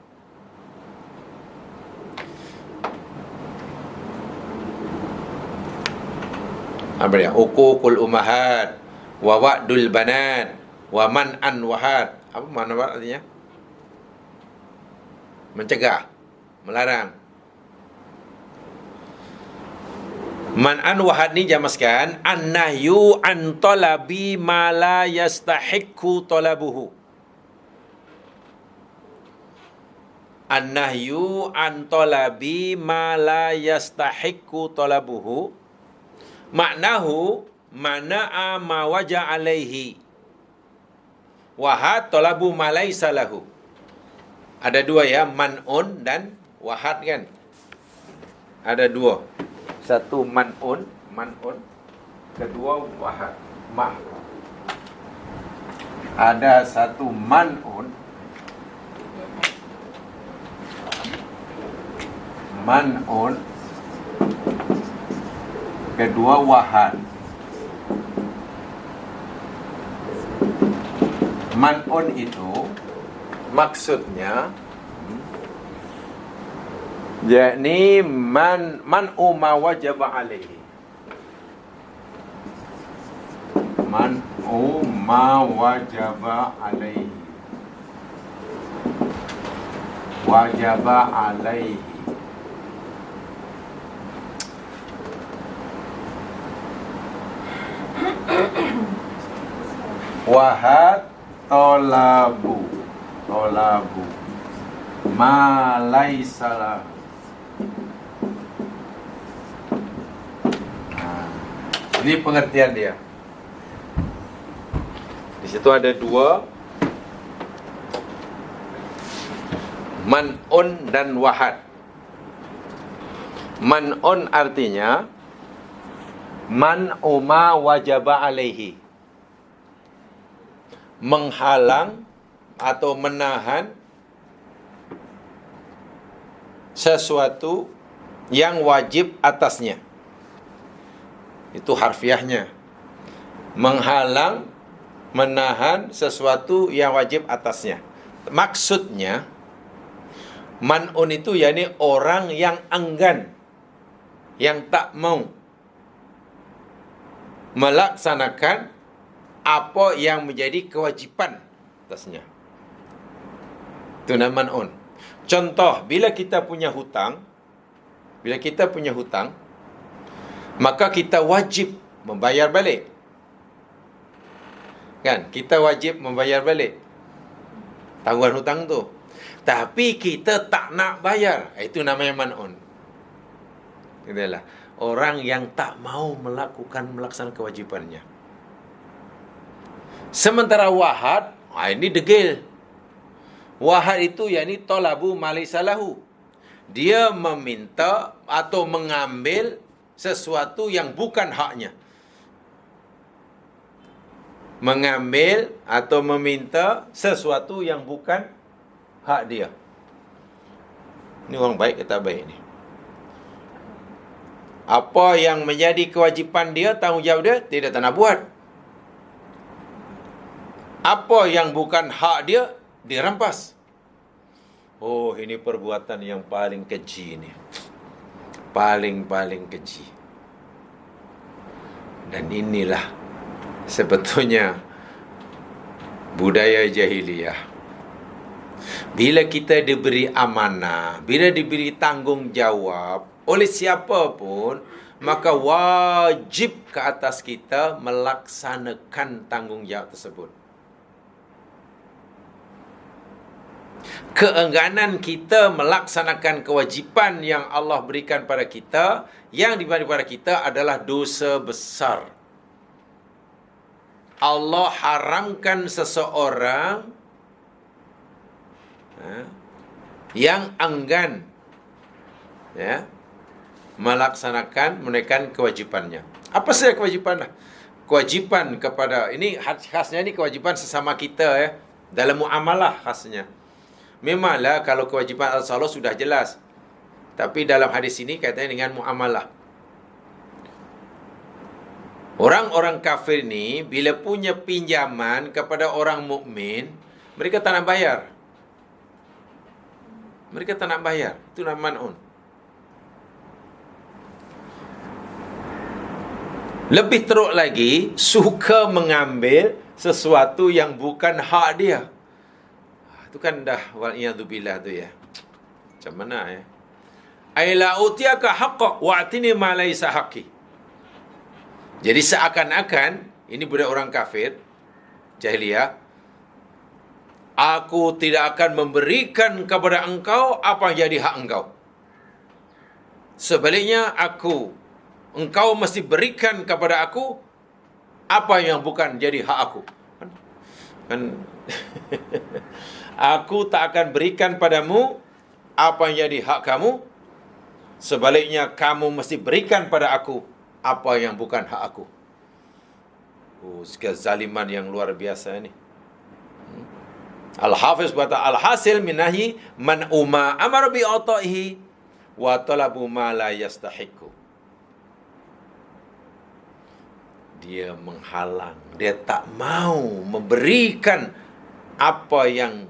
Apa dia? Uququl ummahat wa wa'dul banat wa man'an wahad. Apa makna artinya? Mencegah, melarang. Man'an wahad ni jamaskan an-nahyu an talabi ma la yastahiqqu talabuhu. An-nahyu an talabi ma la yastahiqqu talabuhu. Maknahu mana'a ma waja alaihi. Wahad talabu ma laisa lahu. Ada dua ya, man'un dan wahad kan? Ada dua. Satu man'un, kedua wahad. Ada satu man'un, kedua wahad. Man'un itu maksudnya yakni man'u ma wajaba alaihi. Man'u ma wajaba alaihi. Wajaba alaihi. Wahad tolabu ma laisa lahu. Ini pengertian dia. Di situ ada dua, man'un dan wahad. Man'un artinya man'u ma wajaba alaihi, menghalang atau menahan sesuatu yang wajib atasnya. Itu harfiahnya. Menghalang, menahan sesuatu yang wajib atasnya. Maksudnya man'un itu yakni orang yang enggan, yang tak mau melaksanakan apa yang menjadi kewajiban atasnya. Itu nama man'un. Contoh, bila kita punya hutang, maka kita wajib membayar balik. Kan? Kita wajib membayar balik tanggungan hutang tu. Tapi kita tak nak bayar. Itu namanya man'un. Itulah orang yang tak mau melaksanakan kewajibannya. Sementara wahad, ini degil. Wahad itu yakni talabu ma laysa lahu. Dia meminta atau mengambil sesuatu yang bukan haknya. Mengambil atau meminta sesuatu yang bukan hak dia. Ini orang baik ke tak baik ni? Apa yang menjadi kewajipan dia, tanggungjawab dia, tidak nak buat. Apa yang bukan hak dia, dirampas. Oh, ini perbuatan yang paling keji ni. Paling keji. Dan inilah sebetulnya budaya jahiliyah. Bila kita diberi amanah, bila diberi tanggungjawab oleh siapa pun, maka wajib ke atas kita melaksanakan tanggungjawab tersebut. Keengganan kita melaksanakan kewajipan yang Allah berikan pada kita, yang diberi pada kita adalah dosa besar. Allah haramkan seseorang yang enggan menunaikan kewajipannya. Apa saja kewajipan? Kewajipan kepada, ini khasnya ini kewajipan sesama kita dalam muamalah khasnya. Memanglah kalau kewajipan Allah sudah jelas. Tapi dalam hadis ini katanya dengan muamalah. Orang-orang kafir ni bila punya pinjaman kepada orang mukmin, mereka tak nak bayar. Mereka tak nak bayar. Itu nama man'un. Lebih teruk lagi, suka mengambil sesuatu yang bukan hak dia. Itu kan dah wal'iyadzubillah tu ya. Macam mana ya? Aila utiyaka haqqa wa'tini ma laysa haqqi. Jadi seakan-akan ini budak orang kafir jahiliyah, aku tidak akan memberikan kepada engkau apa yang jadi hak engkau. Sebaliknya engkau mesti berikan kepada aku apa yang bukan jadi hak aku. Kan aku tak akan berikan padamu apa yang jadi hak kamu. Sebaliknya kamu mesti berikan pada aku apa yang bukan hak aku. Kezaliman yang luar biasa ini. Al-Hafiz berkata, al-hasil minahi man umma amara bi ata'ihi wa talabu ma la yastahiqu. Dia menghalang, dia tak mau memberikan apa yang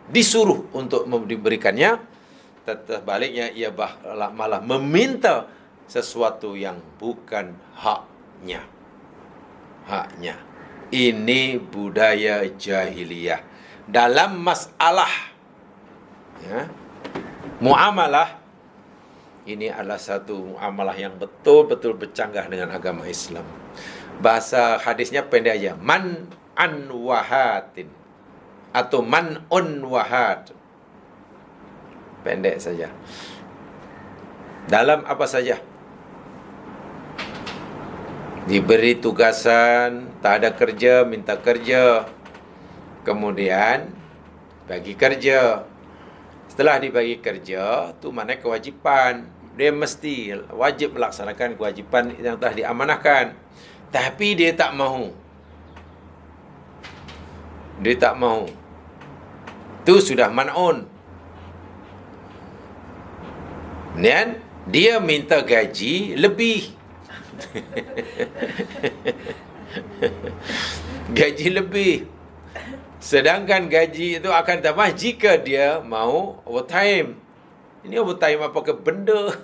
disuruh untuk diberikannya. Sebaliknya ia malah meminta sesuatu yang bukan haknya. Ini budaya jahiliyah. Dalam masalah muamalah, ini adalah satu muamalah yang betul-betul bercanggah dengan agama Islam. Bahasa hadisnya pendek aja. Man-an wahatin. Atau man-un wahad. Pendek saja. Dalam apa saja. Diberi tugasan, tak ada kerja, minta kerja. Kemudian bagi kerja. Setelah dibagi kerja, tu mana kewajipan. Dia mesti wajib melaksanakan kewajipan yang telah diamanahkan. Tapi dia tak mahu. Dia tak mahu. Tu sudah man'un. Dan dia minta gaji lebih. Gaji lebih. Sedangkan gaji itu akan tambah jika dia mau overtime. Ini overtime apa ke benda?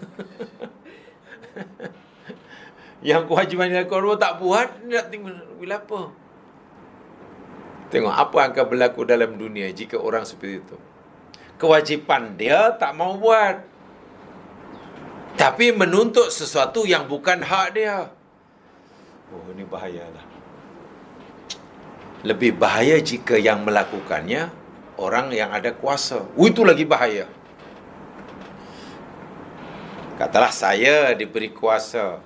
Yang kewajipan yang kau tak buat, nak tengok bila apa? Tengok apa yang akan berlaku dalam dunia jika orang seperti itu. Kewajipan dia tak mau buat, tapi menuntut sesuatu yang bukan hak dia. Oh, ini bahayalah. Lebih bahaya jika yang melakukannya orang yang ada kuasa. Itu lagi bahaya. Katalah saya diberi kuasa,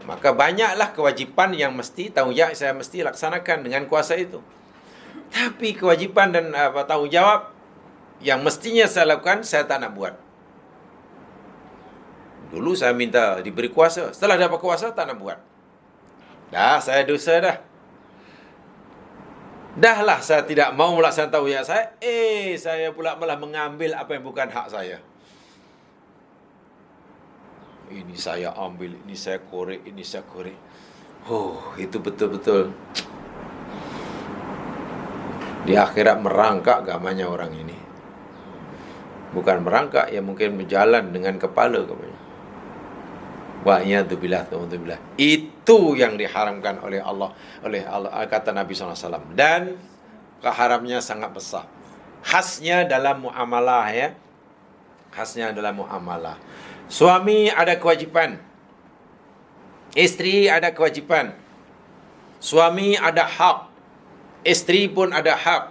maka banyaklah kewajipan yang mesti, tanggungjawab saya mesti laksanakan dengan kuasa itu. Tapi kewajipan dan tanggungjawab yang mestinya saya lakukan, saya tak nak buat. Dulu saya minta diberi kuasa, setelah dapat kuasa tak nak buat. Dah, saya dosa dah. Dahlah saya tidak mau melaksanakan tanggungjawab saya, saya pula malah mengambil apa yang bukan hak saya. Ini saya ambil, ini saya korek, ini saya korek. Oh, itu betul-betul di akhirat merangkak agamanya orang ini. Bukan merangkak, ya mungkin berjalan dengan kepala katanya. Wa'iyadzubillah. Itu yang diharamkan oleh Allah, kata Nabi SAW. Dan keharamnya sangat besar. Khasnya dalam muamalah ya. Khasnya dalam muamalah. Suami ada kewajipan Isteri ada kewajipan. Suami ada hak. Isteri pun ada hak.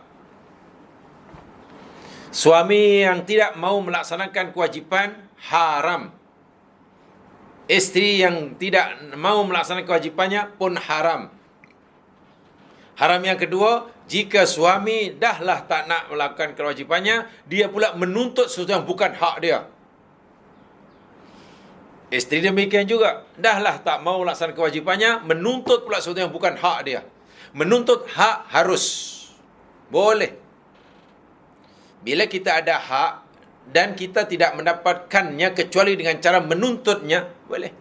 Suami yang tidak mau melaksanakan kewajipan, haram. Isteri yang tidak mau melaksanakan kewajipannya pun haram. Haram yang kedua, jika suami dahlah tak nak melakukan kewajipannya, dia pula menuntut sesuatu yang bukan hak dia. Isteri demikian juga, dahlah tak mau melaksanakan kewajipannya, menuntut pula sesuatu yang bukan hak dia. Menuntut hak harus. Boleh. Bila kita ada hak dan kita tidak mendapatkannya kecuali dengan cara menuntutnya, boleh.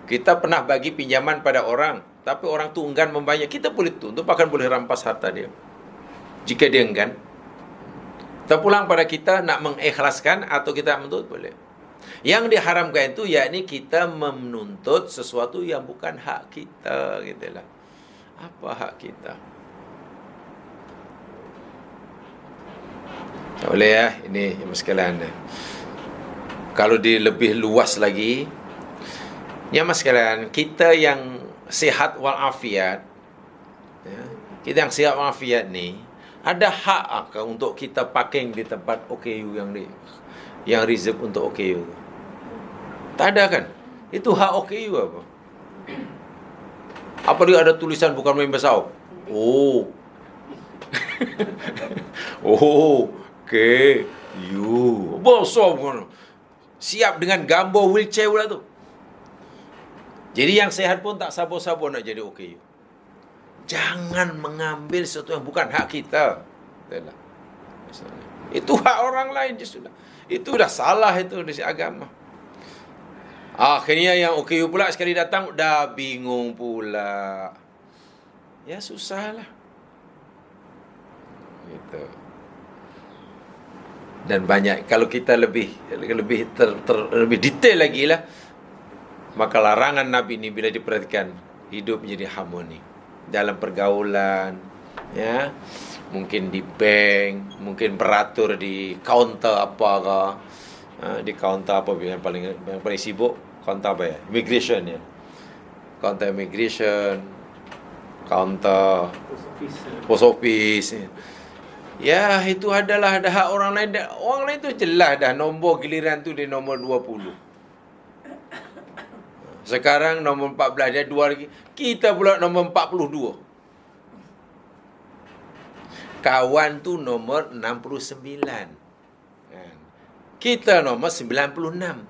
Kita pernah bagi pinjaman pada orang, tapi orang tu enggan membayar, kita boleh tuntut, bahkan boleh rampas harta dia. Jika dia enggan. Terpulang pada kita nak mengikhlaskan atau kita menuntut, boleh. Yang diharamkan itu yakni kita menuntut sesuatu yang bukan hak kita, gitulah. Apa hak kita? Tak boleh ya, ini sekalian. Kalau lebih luas lagi, ya mas sekalian, kita yang sihat walafiat, ya, kita yang sihat walafiat ni ada hak untuk kita parking di tempat OKU yang reserve untuk OKU. Tak ada kan? Itu hak OKU apa? Apa dia ada tulisan bukan main besar? Oh. Oh, OKU. Bosok pun. Siap dengan gambar wheelchair pula tu. Jadi yang sehat pun tak sabar-sabar nak jadi OKU. Jangan mengambil sesuatu yang bukan hak kita. Itu hak orang lain je sudah. Itu dah salah itu dari agama. Akhirnya yang OKU pula sekali datang dah bingung pula. Ya susahlah. Gitu. Dan banyak kalau kita lebih detail lagi lah, maka larangan Nabi ini bila diperhatikan hidup menjadi harmoni dalam pergaulan, ya, mungkin di bank, mungkin beratur di kaunter apakah, di kaunter apa yang paling sibuk, kaunter apa ya, immigration ya, kaunter immigration, kaunter post office. Ya, itu adalah ada hak orang lain. Orang lain tu jelas dah nombor giliran tu dia nombor 20. Sekarang nombor 14, dia 2 lagi. Kita pula nombor 42. Kawan tu nombor 69. Kita nombor 96.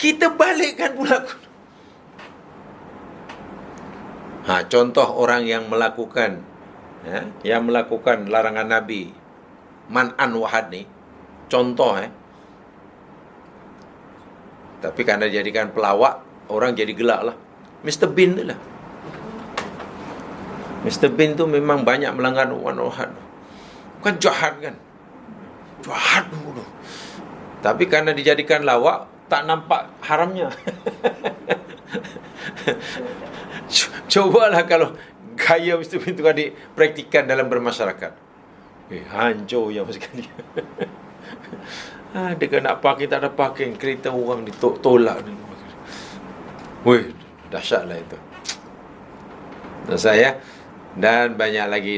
Kita balikkan pula. Contoh orang yang melakukan larangan Nabi, man'an wahad ni, contoh tapi kerana jadikan pelawak, orang jadi gelak lah. Mr. Bean tu lah. Mr. Bean tu memang banyak melanggar man'an wahad. Bukan jahat kan, jahat dulu. Tapi kerana dijadikan lawak, tak nampak haramnya. Cobalah kalau gaya Mr. Bean tu kan dipraktikan dalam bermasyarakat. Hancur yang sekali. Dia kan nak parking, tak ada parking, kereta orang ditolak ni. Weh, dahsyatlah itu. Dan saya dan banyak lagi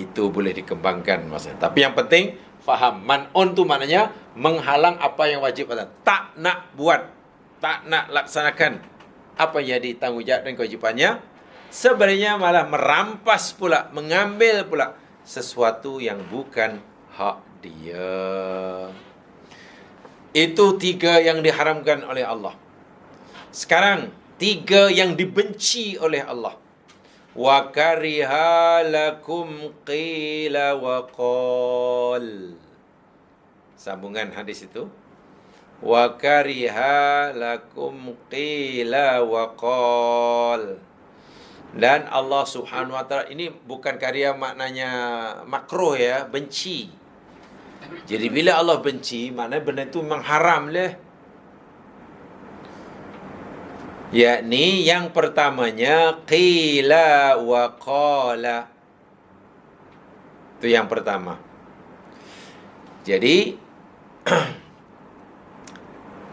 itu boleh dikembangkan maksudnya. Tapi yang penting faham, man'un tu maknanya menghalang apa yang wajib pada. Tak nak buat, tak nak laksanakan apa yang jadi tanggungjawab dan kewajipannya. Sebenarnya malah merampas pula, mengambil pula sesuatu yang bukan hak dia. Itu 3 yang diharamkan oleh Allah. Sekarang 3 yang dibenci oleh Allah. Wa kariha lakum qila wa qal. Sambungan hadis itu. Wa kariha lakum qila wa qal. Dan Allah Subhanahu wa taala, ini bukan karya maknanya makruh ya, benci. Jadi bila Allah benci, maknanya benda itu memang haram lah. Yakni yang pertamanya qila wa qala. Itu yang pertama. Jadi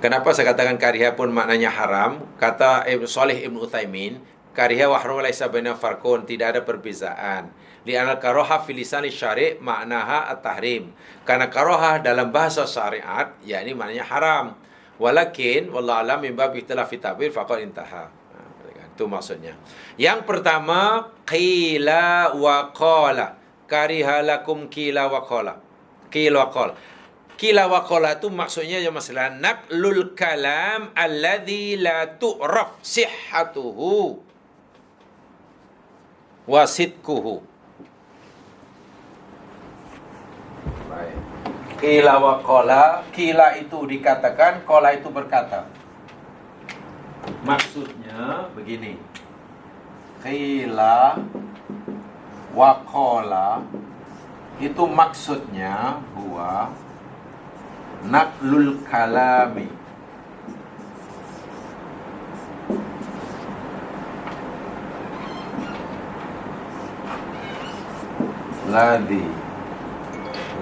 Kenapa saya katakan kariha pun maknanya haram? Kata Salih Ibn Uthaymin, kariha wa haram laisa baina farqun, tidak ada perbezaan. Li'anal karaha fi lisan syari' maknaha at-tahrim. Karena karaha dalam bahasa syariat, yakni maknanya haram. Walakin wallahu alam min bab ikhtilaf fi ta'bir faqad intaha. Itu maksudnya. Yang pertama, qila wa qala. Kariha lakum qila wa qala. Qila wa qala. Qila wa qala itu maksudnya ya masalah naqlul kalam alladhi la tu'raf sihhatuhu wa sidquhu. Baik. Qila wa qala, qila itu dikatakan, qala itu berkata. Maksudnya begini. Qila wa qala itu maksudnya huwa naqlul kalami ladhi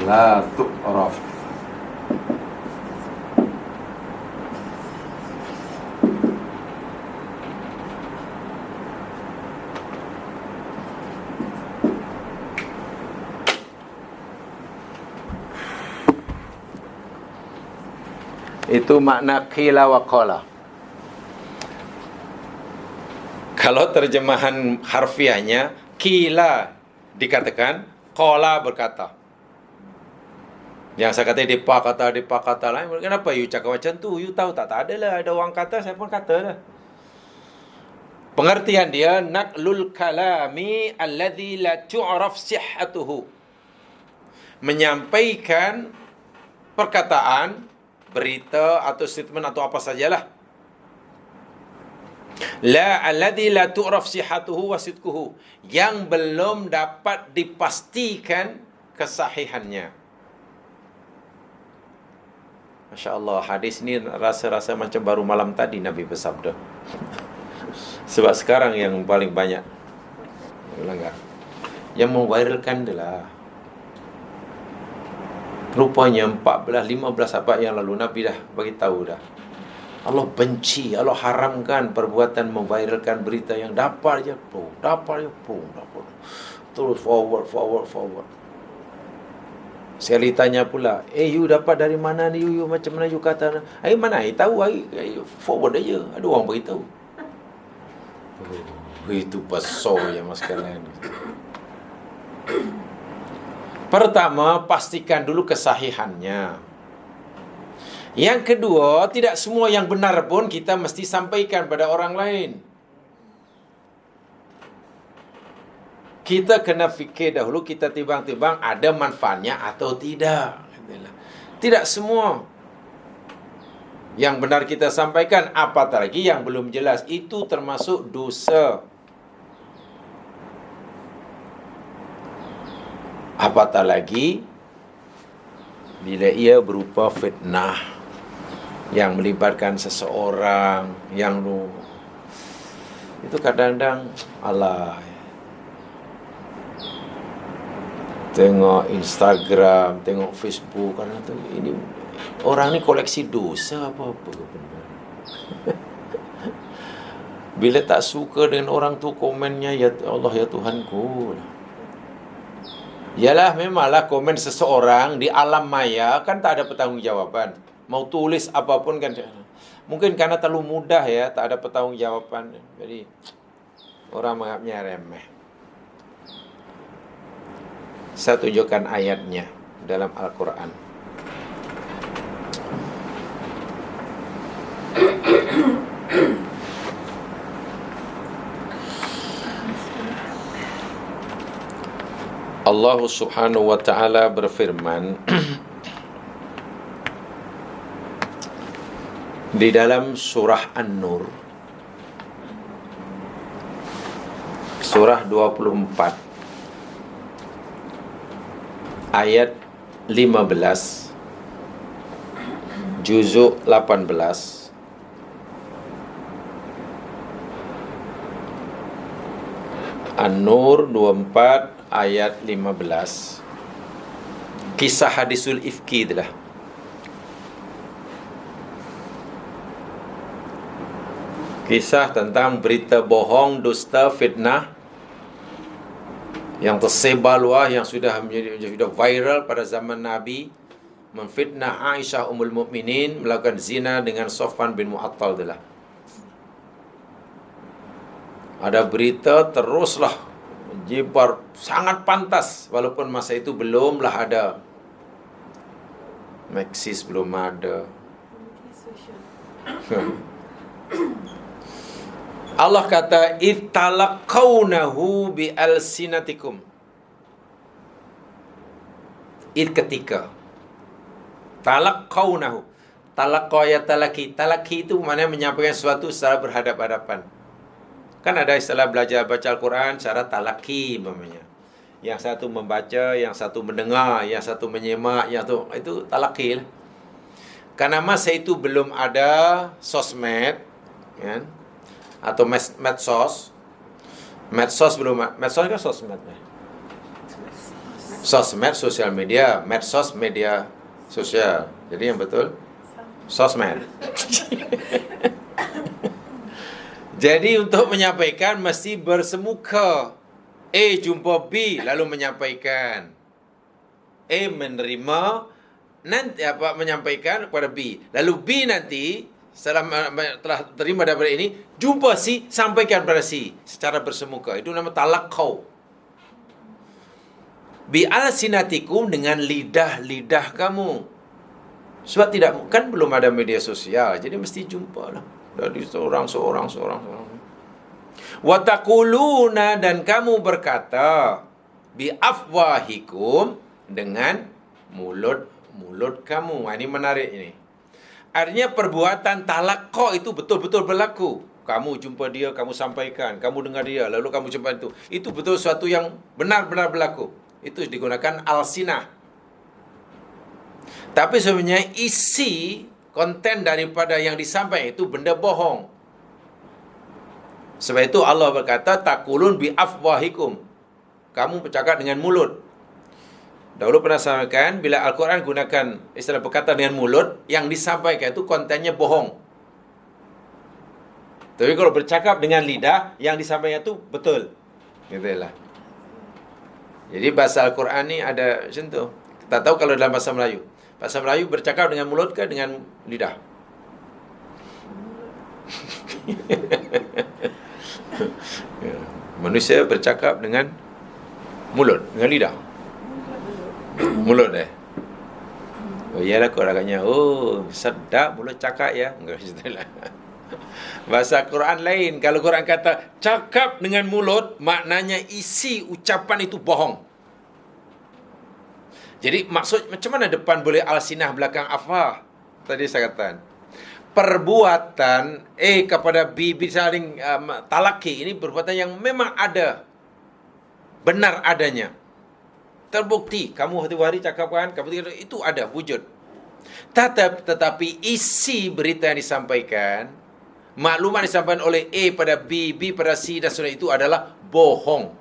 la tu'raf itu makna qila wa qala. Kalau terjemahan harfiahnya qila dikatakan, qala berkata. Yang saya kata depa kata lain. Kenapa you cakap macam tu? You tahu tak ada lah, ada orang kata, saya pun kata lah. Pengertian dia naqlul kalami alladhi la tu'raf sihhatuhu. Menyampaikan perkataan, berita atau statement atau apa sajalah. La alladhi la tu'raf sihhatuhu wa sidquhu, yang belum dapat dipastikan kesahihannya. Masya Allah, hadis ni rasa-rasa macam baru malam tadi Nabi bersabda. Sebab sekarang yang paling banyak melanggar, yang memviralkan adalah rupanya 14-15 abad yang lalu Nabi dah bagi tahu dah. Allah benci, Allah haramkan perbuatan memviralkan berita yang dapat je pun. Terus forward. Saya tanya pula, you dapat dari mana ni? You macam mana you kata? Mana I tahu, I forward aja. Ada orang beritahu. Itu pasal ya mas kalian. Pertama, pastikan dulu kesahihannya. Yang kedua, tidak semua yang benar pun kita mesti sampaikan pada orang lain. Kita kena fikir dahulu, kita timbang-timbang ada manfaatnya atau tidak. Tidak semua yang benar kita sampaikan, apatah lagi yang belum jelas. Itu termasuk dosa. Apatah lagi bila ia berupa fitnah yang melibatkan seseorang yang itu kadang-kadang Allah tengok Instagram, tengok Facebook, kadang tu ini orang ni koleksi dosa apa-apa benar. Bila tak suka dengan orang tu komennya, ya Allah ya Tuhanku. Yalah, memanglah komen seseorang di alam maya kan tak ada pertanggungjawaban. Mau tulis apapun kan mungkin karena terlalu mudah ya, tak ada pertanggungjawaban. Jadi orang menganggapnya remeh. Saya tunjukkan ayatnya dalam Al-Quran. Allah Subhanahu wa ta'ala berfirman di dalam surah An-Nur, surah 24 ayat 15, juzuk 18. An-Nur 24 ayat 15. Kisah hadisul ifki itulah. Kisah tentang berita bohong, dusta, fitnah yang tersebar luas, yang sudah viral pada zaman Nabi, memfitnah Aisyah Ummul Mukminin melakukan zina dengan Safwan bin Mu'attal itulah. Ada berita teruslah menyebar sangat pantas, walaupun masa itu belumlah ada Maxis, belum ada. Allah kata ittalaqawnahu bi alsinatikum. Ketika talaqawnahu. Talaqa ya talaki. Talaki itu maknanya menyampaikan sesuatu secara berhadap-hadapan. Kan ada istilah belajar baca Al-Quran secara talaki namanya. Yang satu membaca, yang satu mendengar, yang satu menyimak, yang satu itu talaki lah. Karena masa itu belum ada sosmed, kan? Atau medsos. Medsos belum, medsos kan sosmed. Sosmed sosial media, medsos media sosial. Jadi yang betul sosmed. Jadi untuk menyampaikan mesti bersemuka. A jumpa B lalu menyampaikan. A menerima nanti menyampaikan kepada B. Lalu B nanti setelah telah terima daripada ini, jumpa C, sampaikan kepada C secara bersemuka. Itu nama talaqaw. Bi alsinatikum, dengan lidah-lidah kamu. Sebab kan belum ada media sosial, jadi mesti jumpa lah. Dari seorang. Wa taquluna, dan kamu berkata, bi afwahikum, dengan mulut kamu. Ini menarik ini. Artinya perbuatan talaqqa itu betul-betul berlaku. Kamu jumpa dia, kamu sampaikan. Kamu dengar dia, lalu kamu jumpa itu. Itu betul sesuatu yang benar-benar berlaku. Itu digunakan alsinah. Tapi sebenarnya isi konten daripada yang disampaikan itu benda bohong. Sebab itu Allah berkata, taqulun bi afwahikum. Kamu bercakap dengan mulut. Dahulu pernah sampaikan, bila Al-Quran gunakan istilah perkataan dengan mulut, yang disampaikan itu kontennya bohong. Tapi kalau bercakap dengan lidah, yang disampaikan itu betul. Gitu lah. Jadi bahasa Al-Quran ni ada macam tu. Tak tahu kalau dalam bahasa Melayu. Bahasa Melayu bercakap dengan mulut ke dengan lidah? Manusia bercakap dengan mulut, dengan lidah. Mulut Oh iyalah kau agaknya, oh sedap mulut cakap ya. Enggak lah. Bahasa Quran lain. Kalau Quran kata cakap dengan mulut, maknanya isi ucapan itu bohong. Jadi maksud macam mana depan boleh alsinah, belakang afwah? Tadi saya katakan perbuatan A kepada B saling talaki, ini perbuatan yang memang ada, benar adanya, terbukti. Kamu hari-hari cakapkan, kamu itu ada wujud. Tetapi isi berita yang disampaikan, maklumat disampaikan oleh A pada B, B pada C dan sebagainya, itu adalah bohong.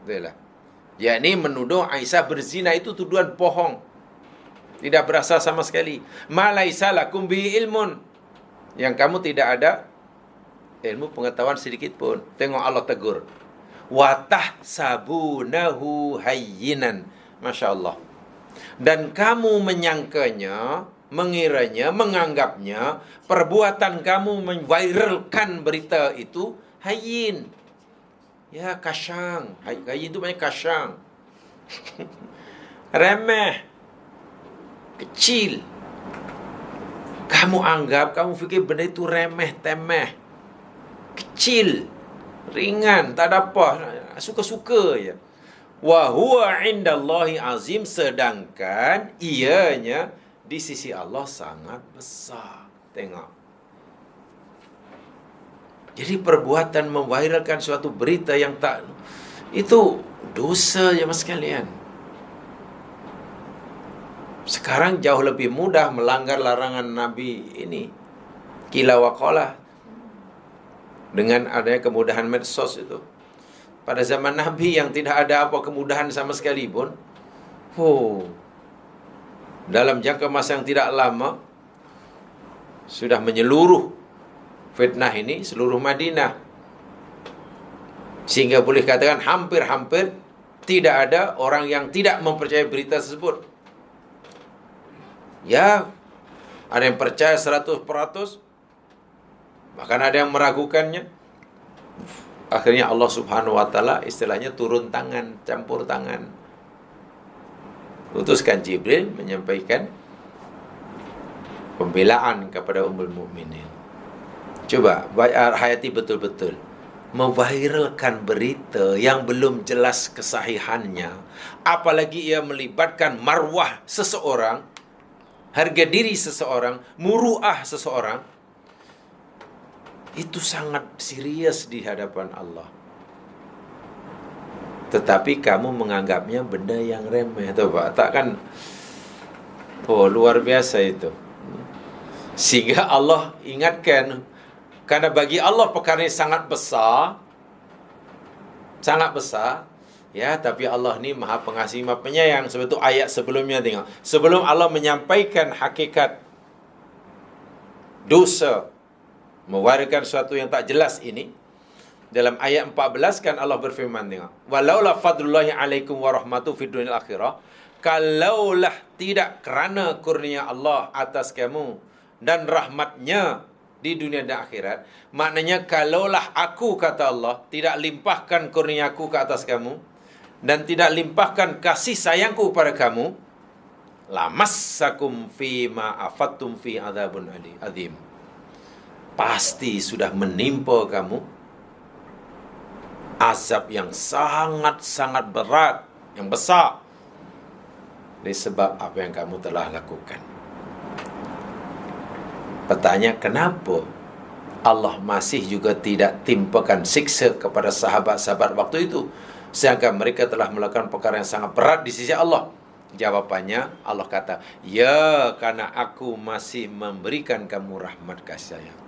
Itulah. Yakni menuduh Aisyah berzina itu tuduhan bohong. Tidak berasal sama sekali. Ma laisa lakum bi ilmun. Yang kamu tidak ada ilmu pengetahuan sedikit pun. Tengok Allah tegur. Wa tahsabunahu hayyinan. Masya Allah. Dan kamu menyangkanya, mengiranya, menganggapnya, perbuatan kamu memviralkan berita itu hayyin. Ya, kasyang. Hayyin itu banyak kasyang. Remeh. Kecil. Kamu anggap, kamu fikir benda itu remeh, temeh. Kecil. Ringan, tak ada apa. Suka-suka je. Wa huwa indallahi azim, sedangkan ianya di sisi Allah sangat besar. Tengok. Jadi perbuatan memviralkan suatu berita yang tak, itu dosa ya mas sekalian. Sekarang jauh lebih mudah melanggar larangan Nabi ini. Qila wa qala. Dengan adanya kemudahan medsos itu. Pada zaman Nabi yang tidak ada apa kemudahan sama sekali pun. Dalam jangka masa yang tidak lama, sudah menyeluruh fitnah ini seluruh Madinah. Sehingga boleh katakan hampir-hampir tidak ada orang yang tidak mempercayai berita tersebut. Ya, ada yang percaya 100%, bahkan ada yang meragukannya. Akhirnya Allah Subhanahu wa Ta'ala istilahnya turun tangan, campur tangan. Utuskan Jibril menyampaikan pembelaan kepada Ummul Mukminin. Coba hayati betul-betul. Memviralkan berita yang belum jelas kesahihannya, apalagi ia melibatkan marwah seseorang, harga diri seseorang, muruah seseorang, itu sangat serius di hadapan Allah. Tetapi kamu menganggapnya benda yang remeh, atau Pak? Takkan, luar biasa itu. Sehingga Allah ingatkan, karena bagi Allah perkara ini sangat besar, ya. Tapi Allah ni Maha Pengasih, Maha Penyayang. Sebab itu ayat sebelumnya tengok. Sebelum Allah menyampaikan hakikat dosa, mewariskan sesuatu yang tak jelas ini, dalam ayat 14 kan Allah berfirman, tengok. Walaula fadlullahi alaikum warahmatuhu fid dunyal akhirah. Kalaulah tidak kerana kurnia Allah atas kamu dan rahmatnya di dunia dan akhirat, maknanya kalaulah aku, kata Allah, tidak limpahkan kurniaku ke atas kamu dan tidak limpahkan kasih sayangku pada kamu, lamassakum fima afattum fi adzabun adzim. Pasti sudah menimpa kamu azab yang sangat-sangat berat, yang besar, disebab apa yang kamu telah lakukan. Pertanyaan, kenapa Allah masih juga tidak timpakan siksa kepada sahabat-sahabat waktu itu, sedangkan mereka telah melakukan perkara yang sangat berat di sisi Allah? Jawapannya, Allah kata, ya, karena aku masih memberikan kamu rahmat kasih sayang.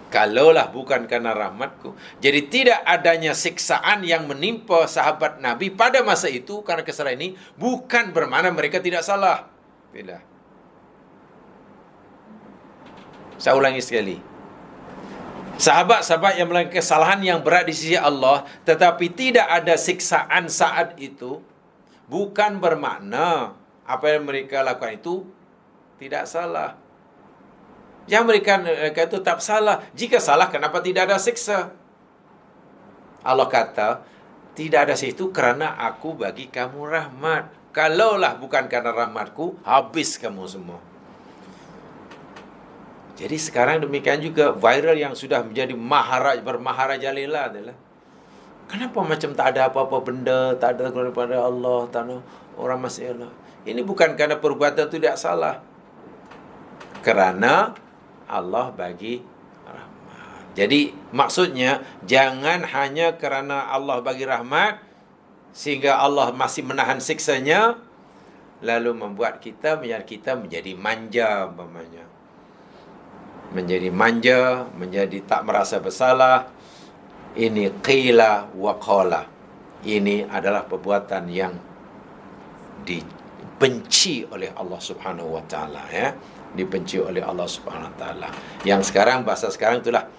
Kalaulah bukan karena rahmatku, jadi tidak adanya siksaan yang menimpa sahabat Nabi pada masa itu karena kesalahan ini, bukan bermakna mereka tidak salah. Tidak. Saya ulangi sekali. Sahabat-sahabat yang melakukan kesalahan yang berat di sisi Allah, tetapi tidak ada siksaan saat itu, bukan bermakna apa yang mereka lakukan itu tidak salah. Yang mereka itu tak salah. Jika salah, kenapa tidak ada siksa? Allah kata, tidak ada situ kerana aku bagi kamu rahmat. Kalaulah bukan karena rahmatku, habis kamu semua. Jadi sekarang demikian juga viral yang sudah menjadi bermaharajalela adalah, kenapa macam tak ada apa-apa benda, tak ada kepada Allah, tak ada orang masih Allah. Ini bukan kerana perbuatan itu tidak salah, kerana Allah bagi rahmat. Jadi maksudnya, jangan hanya kerana Allah bagi rahmat sehingga Allah masih menahan siksanya, lalu membuat kita menjadi manja umpamanya. Menjadi manja, menjadi tak merasa bersalah. Ini qila wa qala. Ini adalah perbuatan yang dibenci oleh Allah Subhanahu wa Ta'ala, ya. Dibenci oleh Allah Subhanahu wa Ta'ala. Yang sekarang, bahasa sekarang itulah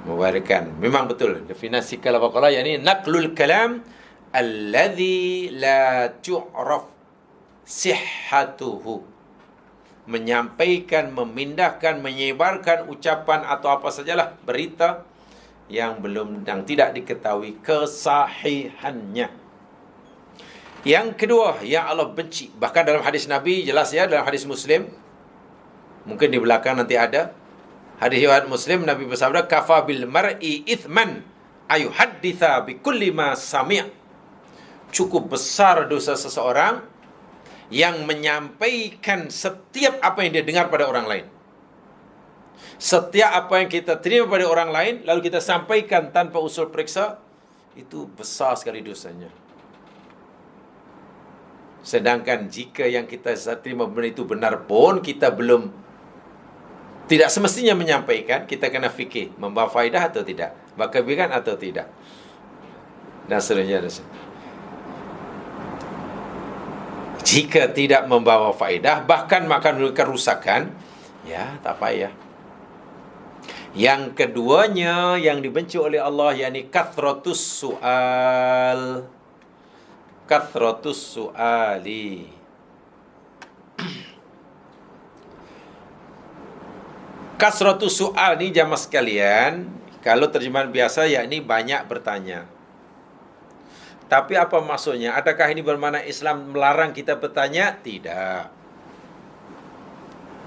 mewariskan. Memang betul definisi qila wa qala, yakni naqlul kalam alladhi la tu'raf sihhatuhu. Menyampaikan, memindahkan, menyebarkan ucapan atau apa sajalah berita yang tidak diketahui kesahihannya. Yang kedua yang Allah benci, bahkan dalam hadis Nabi jelas, ya, dalam hadis Muslim, mungkin di belakang nanti ada hadis riwayat Muslim, Nabi bersabda, kafa bil mar'i ithman ayuhadditha bi kulli ma sami'. Cukup besar dosa seseorang yang menyampaikan setiap apa yang dia dengar pada orang lain. Setiap apa yang kita terima pada orang lain, lalu kita sampaikan tanpa usul periksa, itu besar sekali dosanya. Sedangkan jika yang kita terima benda itu benar pun, kita tidak semestinya menyampaikan, kita kena fikir, membawa faedah atau tidak, berkebaikan atau tidak, dan seterusnya. Jika tidak membawa faedah, bahkan makan kerusakan, ya tak payah. Yang keduanya yang dibenci oleh Allah yakni kathratus su'al. Kathratus su'ali. Kasratus su'al ni jamaah sekalian, kalau terjemahan biasa yakni banyak bertanya. Tapi apa maksudnya? Adakah ini bermakna Islam melarang kita bertanya? Tidak.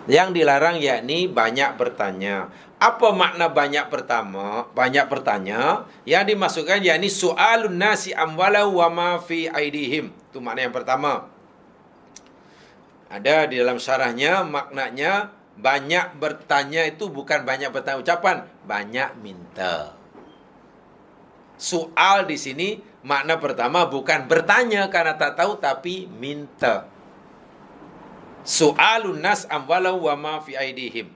Yang dilarang yakni banyak bertanya. Apa makna banyak bertanya? Yang dimasukkan yakni su'alun nasi amwalahu wa ma fi aidihim. Itu makna yang pertama. Ada di dalam syarahnya maknanya banyak bertanya itu bukan banyak bertanya ucapan, banyak minta. Soal di sini makna pertama bukan bertanya karena tak tahu, tapi minta. Su'alun nas amwalahu wa ma fi aidihim.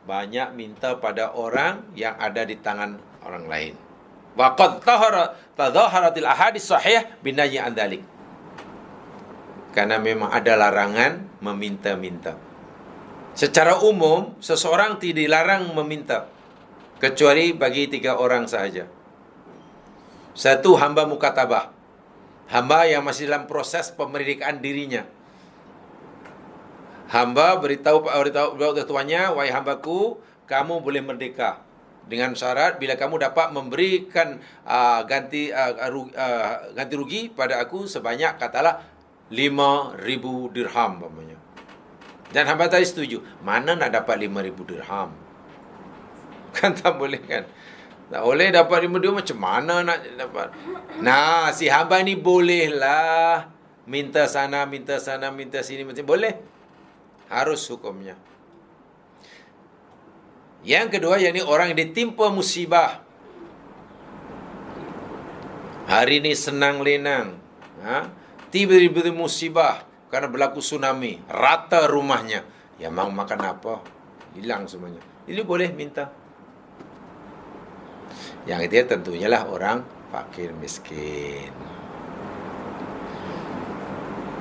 Banyak minta pada orang yang ada di tangan orang lain. Wa qad tadhaharatil ahadits sahih binayyi an dzalik. Karena memang ada larangan meminta-minta. Secara umum, seseorang tidak dilarang meminta, kecuali bagi 3 orang sahaja. Satu, hamba mukatabah. Hamba yang masih dalam proses pemerdekakan dirinya. Hamba beritahu tuannya, wahai hambaku, kamu boleh merdeka. Dengan syarat, bila kamu dapat memberikan ganti rugi pada aku sebanyak, katalah 5.000 dirham. Dan hamba tadi setuju. Mana nak dapat 5.000 dirham? Kan tak boleh kan? Tak boleh dapat 5 dirham, macam mana nak dapat? Nah, si hamba ni bolehlah minta sana, minta sini, macam boleh. Harus hukumnya. Yang kedua, yakni orang yang ditimpa musibah. Hari ni senang lenang. Tiba-tiba musibah. Karena berlaku tsunami, rata rumahnya. Ya mau makan apa? Hilang semuanya. Ini boleh minta. Yang ketiga tentunya lah orang fakir miskin.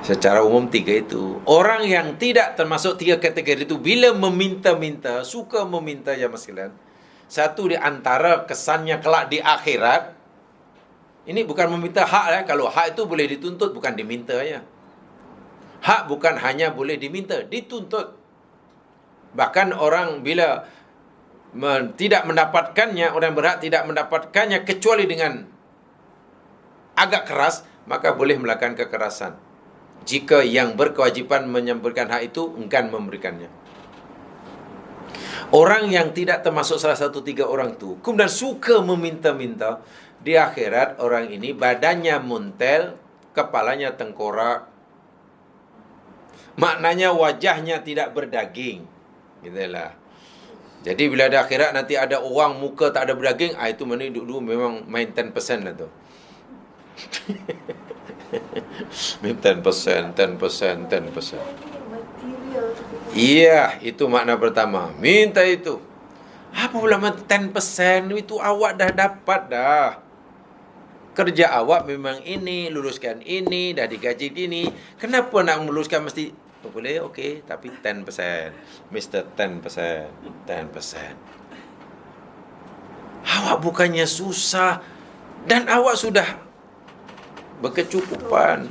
Secara umum 3 itu. Orang yang tidak termasuk 3 kategori itu, bila meminta-minta, suka meminta jamaah sekalian. Satu di antara kesannya kelak di akhirat. Ini bukan meminta hak ya. Kalau hak itu boleh dituntut, bukan diminta ya. Hak bukan hanya boleh diminta, dituntut. Bahkan orang bila tidak mendapatkannya, orang berhak tidak mendapatkannya kecuali dengan agak keras, maka boleh melakukan kekerasan. Jika yang berkewajiban menyampaikan hak itu enggan memberikannya. Orang yang tidak termasuk salah satu 3 orang itu, kemudian suka meminta-minta, di akhirat orang ini badannya muntel, kepalanya tengkorak, maknanya wajahnya tidak berdaging. Gitulah. Jadi bila ada akhirat nanti ada orang muka tak ada berdaging, itu mana dulu memang main 10% lah tu. Main 10%. Iya, itu makna pertama. Minta itu. Apa pula 10%? Itu awak dah dapat dah. Kerja awak memang ini, luluskan ini, dah digaji gini. Kenapa nak meluluskan mesti boleh, okey, tapi 10%. Mr. 10%. Awak bukannya susah dan awak sudah berkecukupan.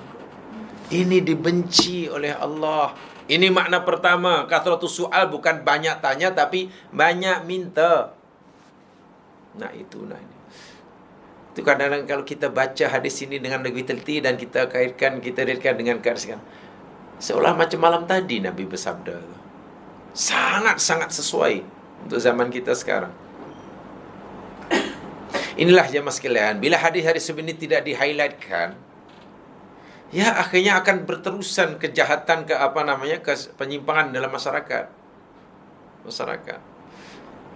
Ini dibenci oleh Allah. Ini makna pertama. Kathratus su'al bukan banyak tanya, tapi banyak minta. Nah itu. Itu kadang-kadang kalau kita baca hadis ini dengan lebih teliti dan kita kaitkan dengan keadaan seolah macam malam tadi Nabi bersabda. Sangat-sangat sesuai untuk zaman kita sekarang. Inilah jemaah sekalian, bila hadis-hadis sebenarnya tidak di-highlightkan, ya akhirnya akan berterusan kejahatan ke penyimpangan dalam masyarakat.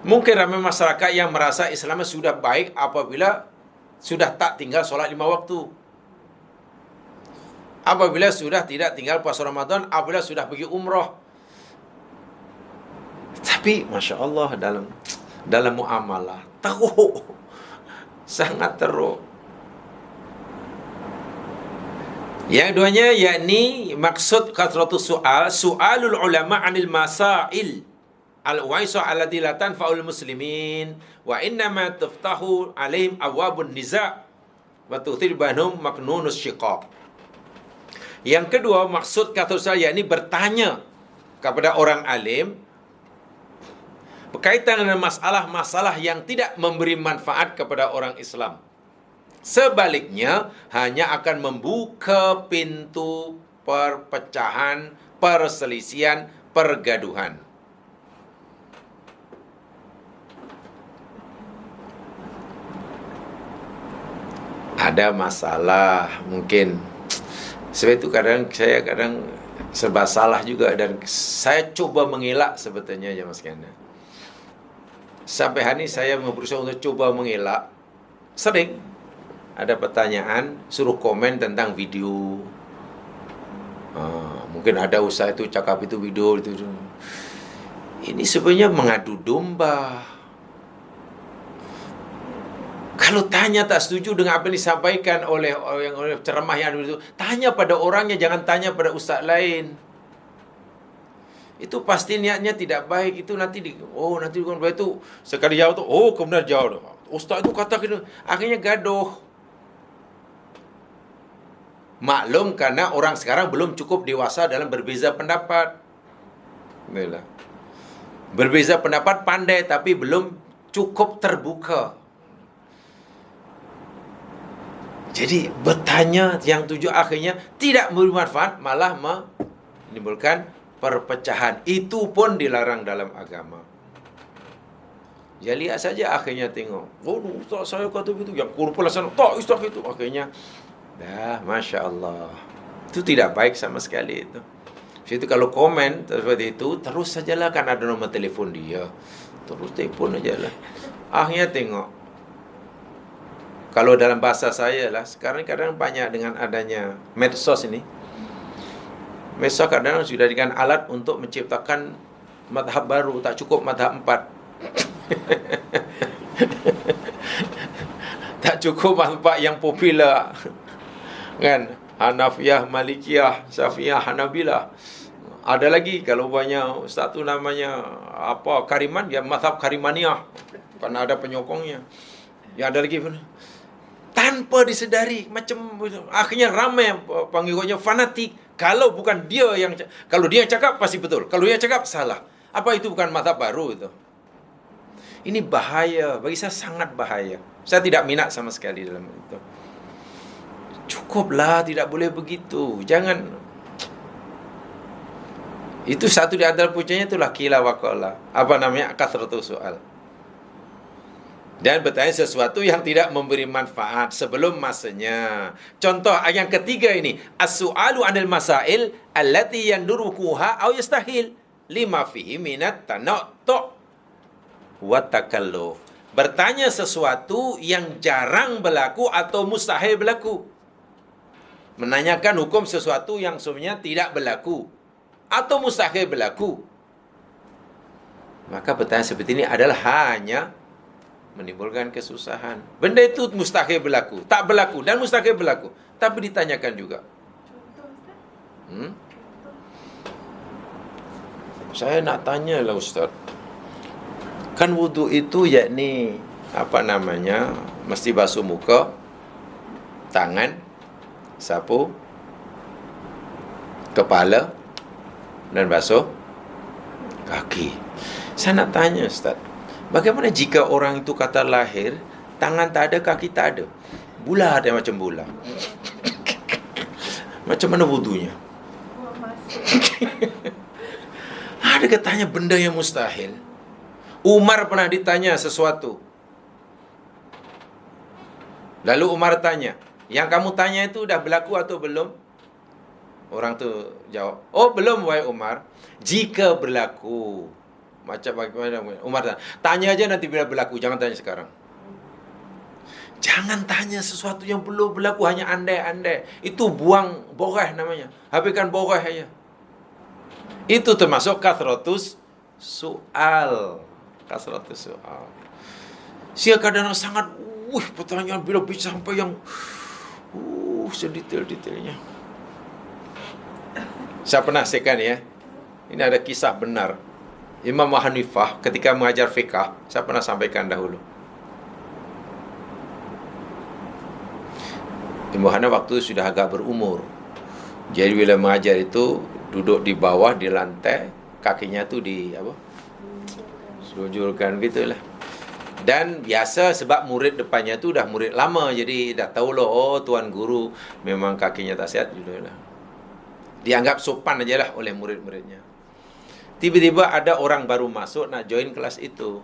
Mungkin ramai masyarakat yang merasa Islam sudah baik apabila sudah tak tinggal solat 5 waktu. Apabila sudah tidak tinggal puasa Ramadan, apabila sudah pergi umrah. Tapi Masya Allah dalam muamalah teruk, sangat teruk. Yang duanya yakni maksud kathratus su'al, su'alul ulama anil masail al-waisa allati la tanfa'ul muslimin wa innama tuftahu alaihim abwabun niza' wa tuthir bainhum maknunus syiqaq. Yang kedua, maksud kata saya ini bertanya kepada orang alim berkaitan dengan masalah-masalah yang tidak memberi manfaat kepada orang Islam. Sebaliknya, hanya akan membuka pintu perpecahan, perselisihan, pergaduhan. Ada masalah mungkin. Sebab itu saya kadang serba salah juga, dan saya coba mengelak sebetulnya ya Mas Kanda. Sampai hari ini saya berusaha untuk coba mengelak. Sering ada pertanyaan suruh komen tentang video. Mungkin ada usaha itu cakap itu video itu. Ini sebenarnya mengadu domba. Kalau tanya tak setuju dengan apa yang disampaikan oleh ceramah yang itu, tanya pada orangnya, jangan tanya pada ustaz lain. Itu pasti niatnya tidak baik. Itu nanti nanti itu sekali jawab tu, kemudian jawab. Ustaz itu kata gitu, akhirnya gaduh. Maklum karena orang sekarang belum cukup dewasa dalam berbeza pendapat. Berbeza pendapat pandai tapi belum cukup terbuka. Jadi bertanya yang tujuh akhirnya tidak bermanfaat, malah menimbulkan perpecahan. Itu pun dilarang dalam agama. Ya lihat saja akhirnya tengok. Ustaz saya kata begitu. Yang kurupul sana, tak ustaz itu. Akhirnya, Masya Allah. Itu tidak baik sama sekali itu. Jadi kalau komen seperti itu, terus sajalah, kan ada nomor telefon dia. Terus telefon ajalah. Akhirnya tengok. Kalau dalam bahasa saya lah, sekarang kadang banyak dengan adanya medsos ini. Medsos kadang sudah dijadikan alat untuk menciptakan madhab baru, tak cukup madhab 4. Tak cukup madhab yang popular. Kan? Hanafiyah, Malikiyah, Syafi'iyah, Hanabilah. Ada lagi kalau banyak ustaz tu namanya Kariman, dia madhab Karimaniyah. Karena ada penyokongnya. Ya ada lagi pun. Tanpa disedari, macam akhirnya ramai pengikutnya fanatik. Kalau bukan dia yang, kalau dia cakap pasti betul, kalau dia cakap salah. Apa itu bukan mazhab baru itu? Ini bahaya, bagi saya sangat bahaya. Saya tidak minat sama sekali dalam itu. Cukuplah, tidak boleh begitu. Jangan. Itu satu di antara puncanya itulah qila wa qala. Apa namanya? Kathratus soal. Dan bertanya sesuatu yang tidak memberi manfaat sebelum masanya. Contoh yang ketiga ini, as-su'alu 'anil masail allati yandurukuha aw yastahil lima fihi minat tanattu' wa takalluf. Bertanya sesuatu yang jarang berlaku atau mustahil berlaku. Menanyakan hukum sesuatu yang sebenarnya tidak berlaku atau mustahil berlaku. Maka pertanyaan seperti ini adalah hanya menimbulkan kesusahan. Benda itu mustahil berlaku, tak berlaku dan mustahil berlaku, tapi ditanyakan juga. Saya nak tanya lah Ustaz. Kan wudu itu yakni mesti basuh muka, tangan, sapu, kepala dan basuh kaki. Saya nak tanya Ustaz, bagaimana jika orang itu kata lahir, tangan tak ada, kaki tak ada? Bulat dia macam bola. Macam mana wudunya? Ada katanya benda yang mustahil. Umar pernah ditanya sesuatu. Lalu Umar tanya, yang kamu tanya itu dah berlaku atau belum? Orang tu jawab, belum wahai Umar. Jika berlaku. Macam bagaimana Umar tanya aja nanti bila berlaku, jangan tanya sekarang. Jangan tanya sesuatu yang belum berlaku, hanya andai-andai. Itu buang boreh namanya. Habiskan boreh aja. Itu termasuk kathratus soal. Kathratus soal. Sia kadang sangat pertanyaan bila sampai yang sedetail-detailnya. Saya pernah sekan ya. Ini ada kisah benar. Imam Hanifah ketika mengajar fiqah, saya pernah sampaikan dahulu. Imam Hanifah waktu sudah agak berumur. Jadi bila mengajar itu duduk di bawah di lantai, kakinya tu di apa? Selunjurkan gitulah. Dan biasa sebab murid depannya tu dah murid lama, jadi dah tahu lah, oh tuan guru memang kakinya tak sihat jugalah. Dianggap sopan aja lah oleh murid-muridnya. Tiba-tiba ada orang baru masuk nak join kelas itu.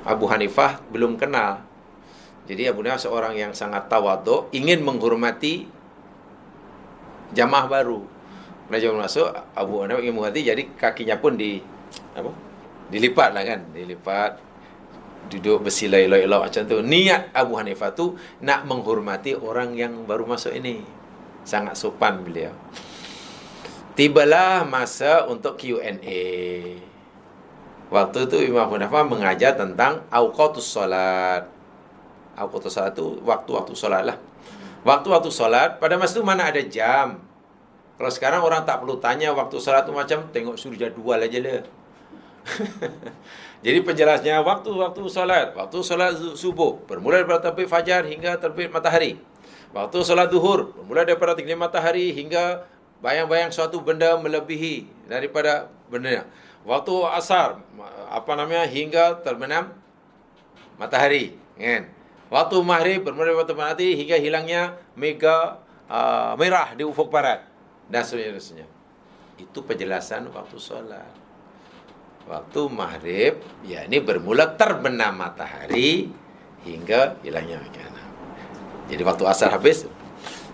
Abu Hanifah belum kenal. Jadi Abu Hanifah seorang yang sangat tawaduk, ingin menghormati jamaah baru. Bila masuk, Abu Hanifah ingin menghormati, jadi kakinya pun dilipat lah kan, dilipat, duduk bersila elok-elok macam tu. Niat Abu Hanifah tu nak menghormati orang yang baru masuk ini. Sangat sopan beliau. Tibalah masa untuk Q&A. Waktu tu Imam Abu Hanifah mengajar tentang awqatus solat. Awqatus solat tu waktu-waktu solat lah. Waktu-waktu solat, pada masa tu mana ada jam. Kalau sekarang orang tak perlu tanya waktu solat tu, macam tengok suri jadual aja lah. Jadi penjelasnya waktu-waktu solat. Waktu solat subuh bermula daripada terbit fajar hingga terbit matahari. Waktu solat zuhur bermula daripada tinggi matahari hingga bayang-bayang suatu benda melebihi daripada benda. Waktu asar hingga terbenam matahari, kan? Waktu maghrib bermula daripada matahari hingga hilangnya merah di ufuk barat, dan seterusnya. Itu penjelasan waktu solat. Waktu maghrib, yakni bermula terbenam matahari hingga hilangnya merah. Jadi waktu asar habis,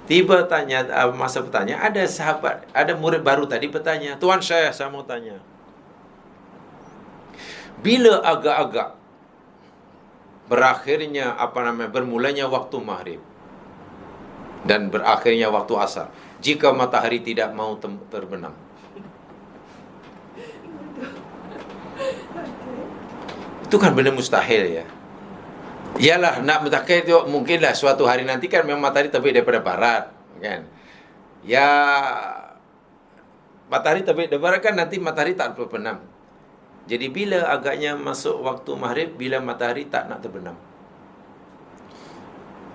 tiba tanya, masa bertanya, ada sahabat, ada murid baru tadi bertanya, Tuan Syekh, saya mau tanya, bila agak-agak berakhirnya bermulanya waktu maghrib dan berakhirnya waktu asar, jika matahari tidak mau terbenam? Itu kan benda mustahil ya. Iyalah, nak mustahil itu mungkinlah suatu hari nanti kan memang matahari terbit daripada barat, kan? Ya, matahari terbit dari barat kan nanti matahari tak terbenam. Jadi bila agaknya masuk waktu maghrib, bila matahari tak nak terbenam.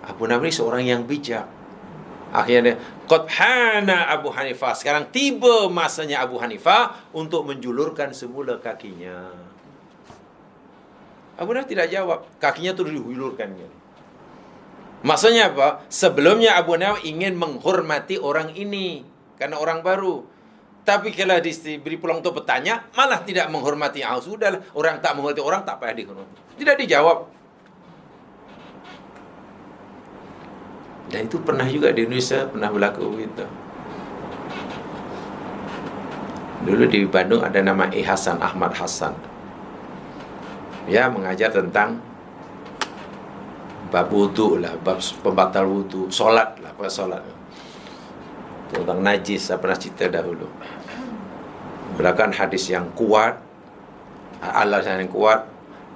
Abu Hanifah seorang yang bijak. Akhirnya qad hana Abu Hanifah. Sekarang tiba masanya Abu Hanifah untuk menjulurkan semula kakinya. Abu Hanifah tidak jawab. Kakinya tu dihulurkan. Maksudnya apa? Sebelumnya Abu Hanifah ingin menghormati orang ini karena orang baru. Tapi kalau diberi peluang untuk bertanya, malah tidak menghormati. Sudahlah, orang tak menghormati orang, tak payah dihormati. Tidak dijawab. Dan itu pernah juga di Indonesia, pernah berlaku begitu. Dulu di Bandung ada nama Hasan, Ahmad Hasan. Ya, mengajar tentang bab wudu lah, bab pembatal wudu, solat lah, apa solat. Tentang najis, saya pernah cerita dahulu. Berdasarkan hadis yang kuat, alasan yang kuat,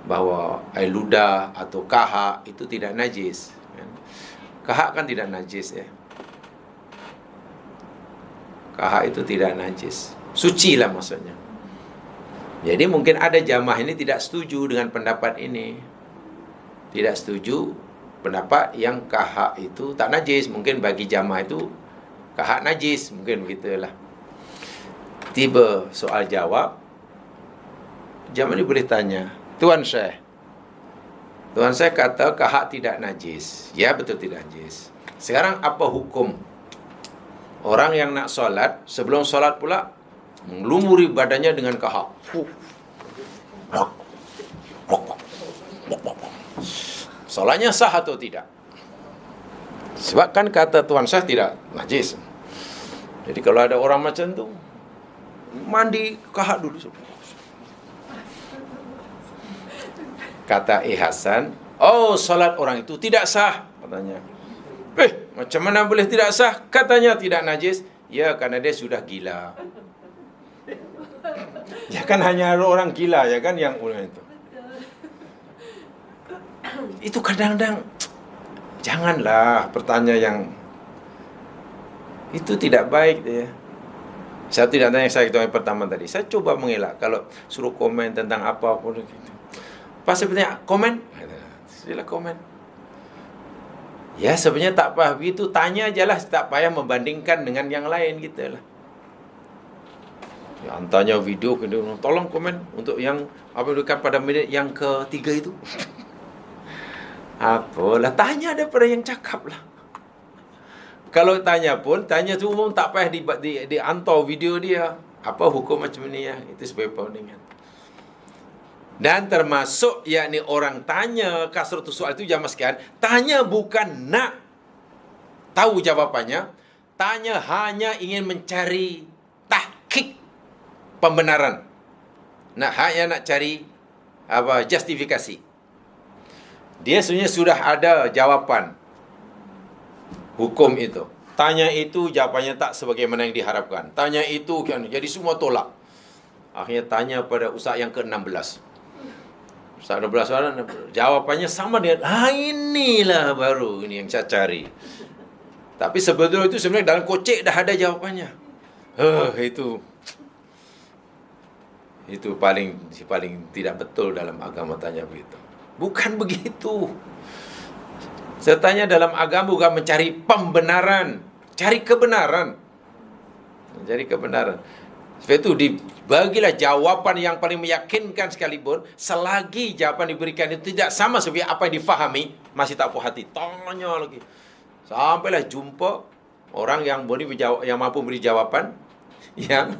bahawa air ludah atau kahak itu tidak najis. Kahak kan tidak najis ya. Kahak itu tidak najis, suci lah maksudnya. Jadi mungkin ada jamaah ini tidak setuju dengan pendapat ini. Tidak setuju pendapat yang kahak itu tak najis. Mungkin bagi jamaah itu kahak najis, mungkin begitulah. Tiba soal jawab, jamaah ini boleh tanya, Tuan Syekh, Tuan Syekh kata kahak tidak najis. Ya, betul tidak najis. Sekarang apa hukum orang yang nak solat, sebelum solat pula melumuri badannya dengan kahak? Solatnya sah atau tidak? Sebab kan kata Tuan Syekh tidak najis. Jadi kalau ada orang macam tu, mandi kahak dulu. Kata Hasan, oh, solat orang itu tidak sah, katanya. Macam mana boleh tidak sah? Katanya tidak najis. Ya, karena dia sudah gila. Ya kan hanya orang gila ya kan yang itu. Itu kadang-kadang janganlah bertanya yang itu tidak baik dia. Saya tidak tanya saya yang pertama tadi. Saya coba mengelak. Kalau suruh komen tentang apa pun gitu. Pas sebenarnya komen, sila komen. Ya sebenarnya tak payah begitu, tanya aja lah, tak payah membandingkan dengan yang lain gitu lah. Ya, antaranya video, tolong komen untuk yang apa dekat pada minit yang ketiga itu. Apalah, tanya daripada yang cakap lah. Kalau tanya pun, tanya tu umum tak payah diantar video dia. Apa hukum macam ni ya? Itu sebagai perbandingan. Dan termasuk yakni orang tanya kasratus soal itu jamaah sekalian, tanya bukan nak tahu jawapannya, tanya hanya ingin mencari tahqiq pembenaran. Hanya nak cari justifikasi. Dia sebenarnya sudah ada jawapan hukum itu. Tanya itu jawapannya tak sebagaimana yang diharapkan. Tanya itu kan jadi semua tolak. Akhirnya tanya pada ustaz yang ke-16. Ustaz 12 orang jawapannya sama dengan inilah baru ini yang saya cari. Tapi sebetulnya itu sebenarnya dalam kocek dah ada jawapannya. Itu paling tidak betul dalam agama tanya begitu. Bukan begitu. Saya tanya dalam agama bukan mencari pembenaran, cari kebenaran. Cari kebenaran. Sebab itu dibagilah jawapan yang paling meyakinkan sekalipun, selagi jawapan diberikan itu tidak sama seperti apa yang difahami, masih tak puas hati. Tanya lagi. Sampailah jumpa orang yang boleh menjawab, yang mampu beri jawapan yang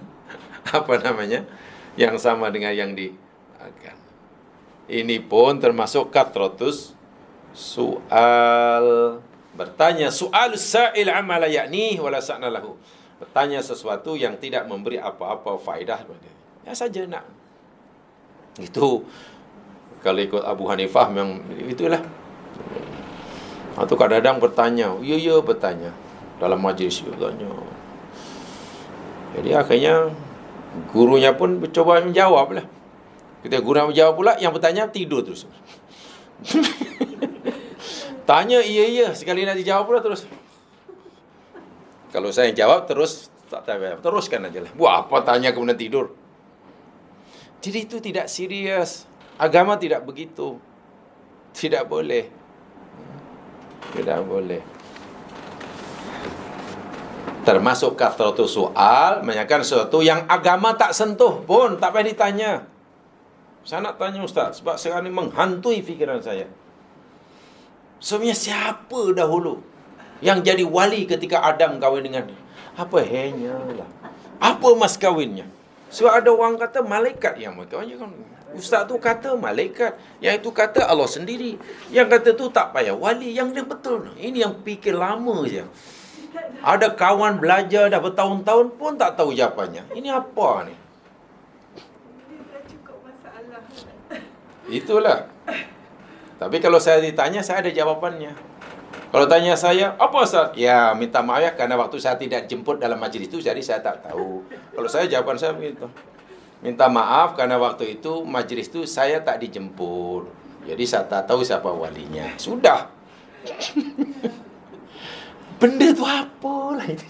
yang sama dengan yang diakan. Ini pun termasuk kathratus soal. Bertanya soal sa'il amala yakni wala sa'na lahu. Bertanya sesuatu yang tidak memberi apa-apa faedah. Ya saja nak. Itu kalau ikut Abu Hanifah memang itulah. Atau kadang-kadang bertanya, ya bertanya dalam majlis bertanya. Jadi akhirnya gurunya pun mencoba menjawab lah. Ketika guru menjawab pula, yang bertanya tidur terus. Tanya iya sekali nak dijawab pula terus. Kalau saya jawab terus, teruskan aja lah. Buat apa tanya kemudian tidur? Jadi itu tidak serius. Agama tidak begitu. Tidak boleh. Tidak boleh. Termasuk kathratus soal, menanyakan sesuatu yang agama tak sentuh pun, tak payah ditanya. Saya nak tanya Ustaz, sebab sekarang ini menghantui fikiran saya. Sebenarnya siapa dahulu yang jadi wali ketika Adam kahwin dengan dia? Apa hanya lah. Apa mas kahwinnya? Sebab ada orang kata malaikat yang makanya kan ustaz tu kata malaikat, yang itu kata Allah sendiri, yang kata tu tak payah wali, yang dia betul. Ini yang fikir lama je. Ada kawan belajar dah bertahun-tahun pun tak tahu jawapannya. Ini apa ni? Dia cukup masalah. Itulah. Tapi kalau saya ditanya, saya ada jawabannya. Kalau tanya saya, apa Ustaz? Ya, minta maaf ya, karena waktu saya tidak jemput dalam majlis itu, jadi saya tak tahu. Kalau saya, jawaban saya begitu. Minta maaf, karena waktu itu, majlis itu saya tak dijemput. Jadi saya tak tahu siapa walinya. Sudah. Benda itu apa lah itu?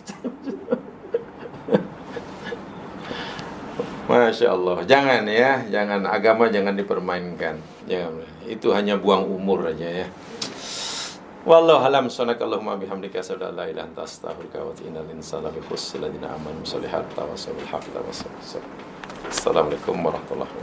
Masya Allah. Jangan ya, jangan agama jangan dipermainkan. Jangan. Itu hanya buang umur aja ya. Wallahu alam, subhanakallahumma bihamdika asyhadu an la ilaha illa anta astaghfiruka wa atubu ilaik. Innal insana lafi khusr illa alladziina aamanu wa salihati wa tawassaw bil haqqi wa tawassaw bis sabr. Assalamualaikum warahmatullahi wabarakatuh.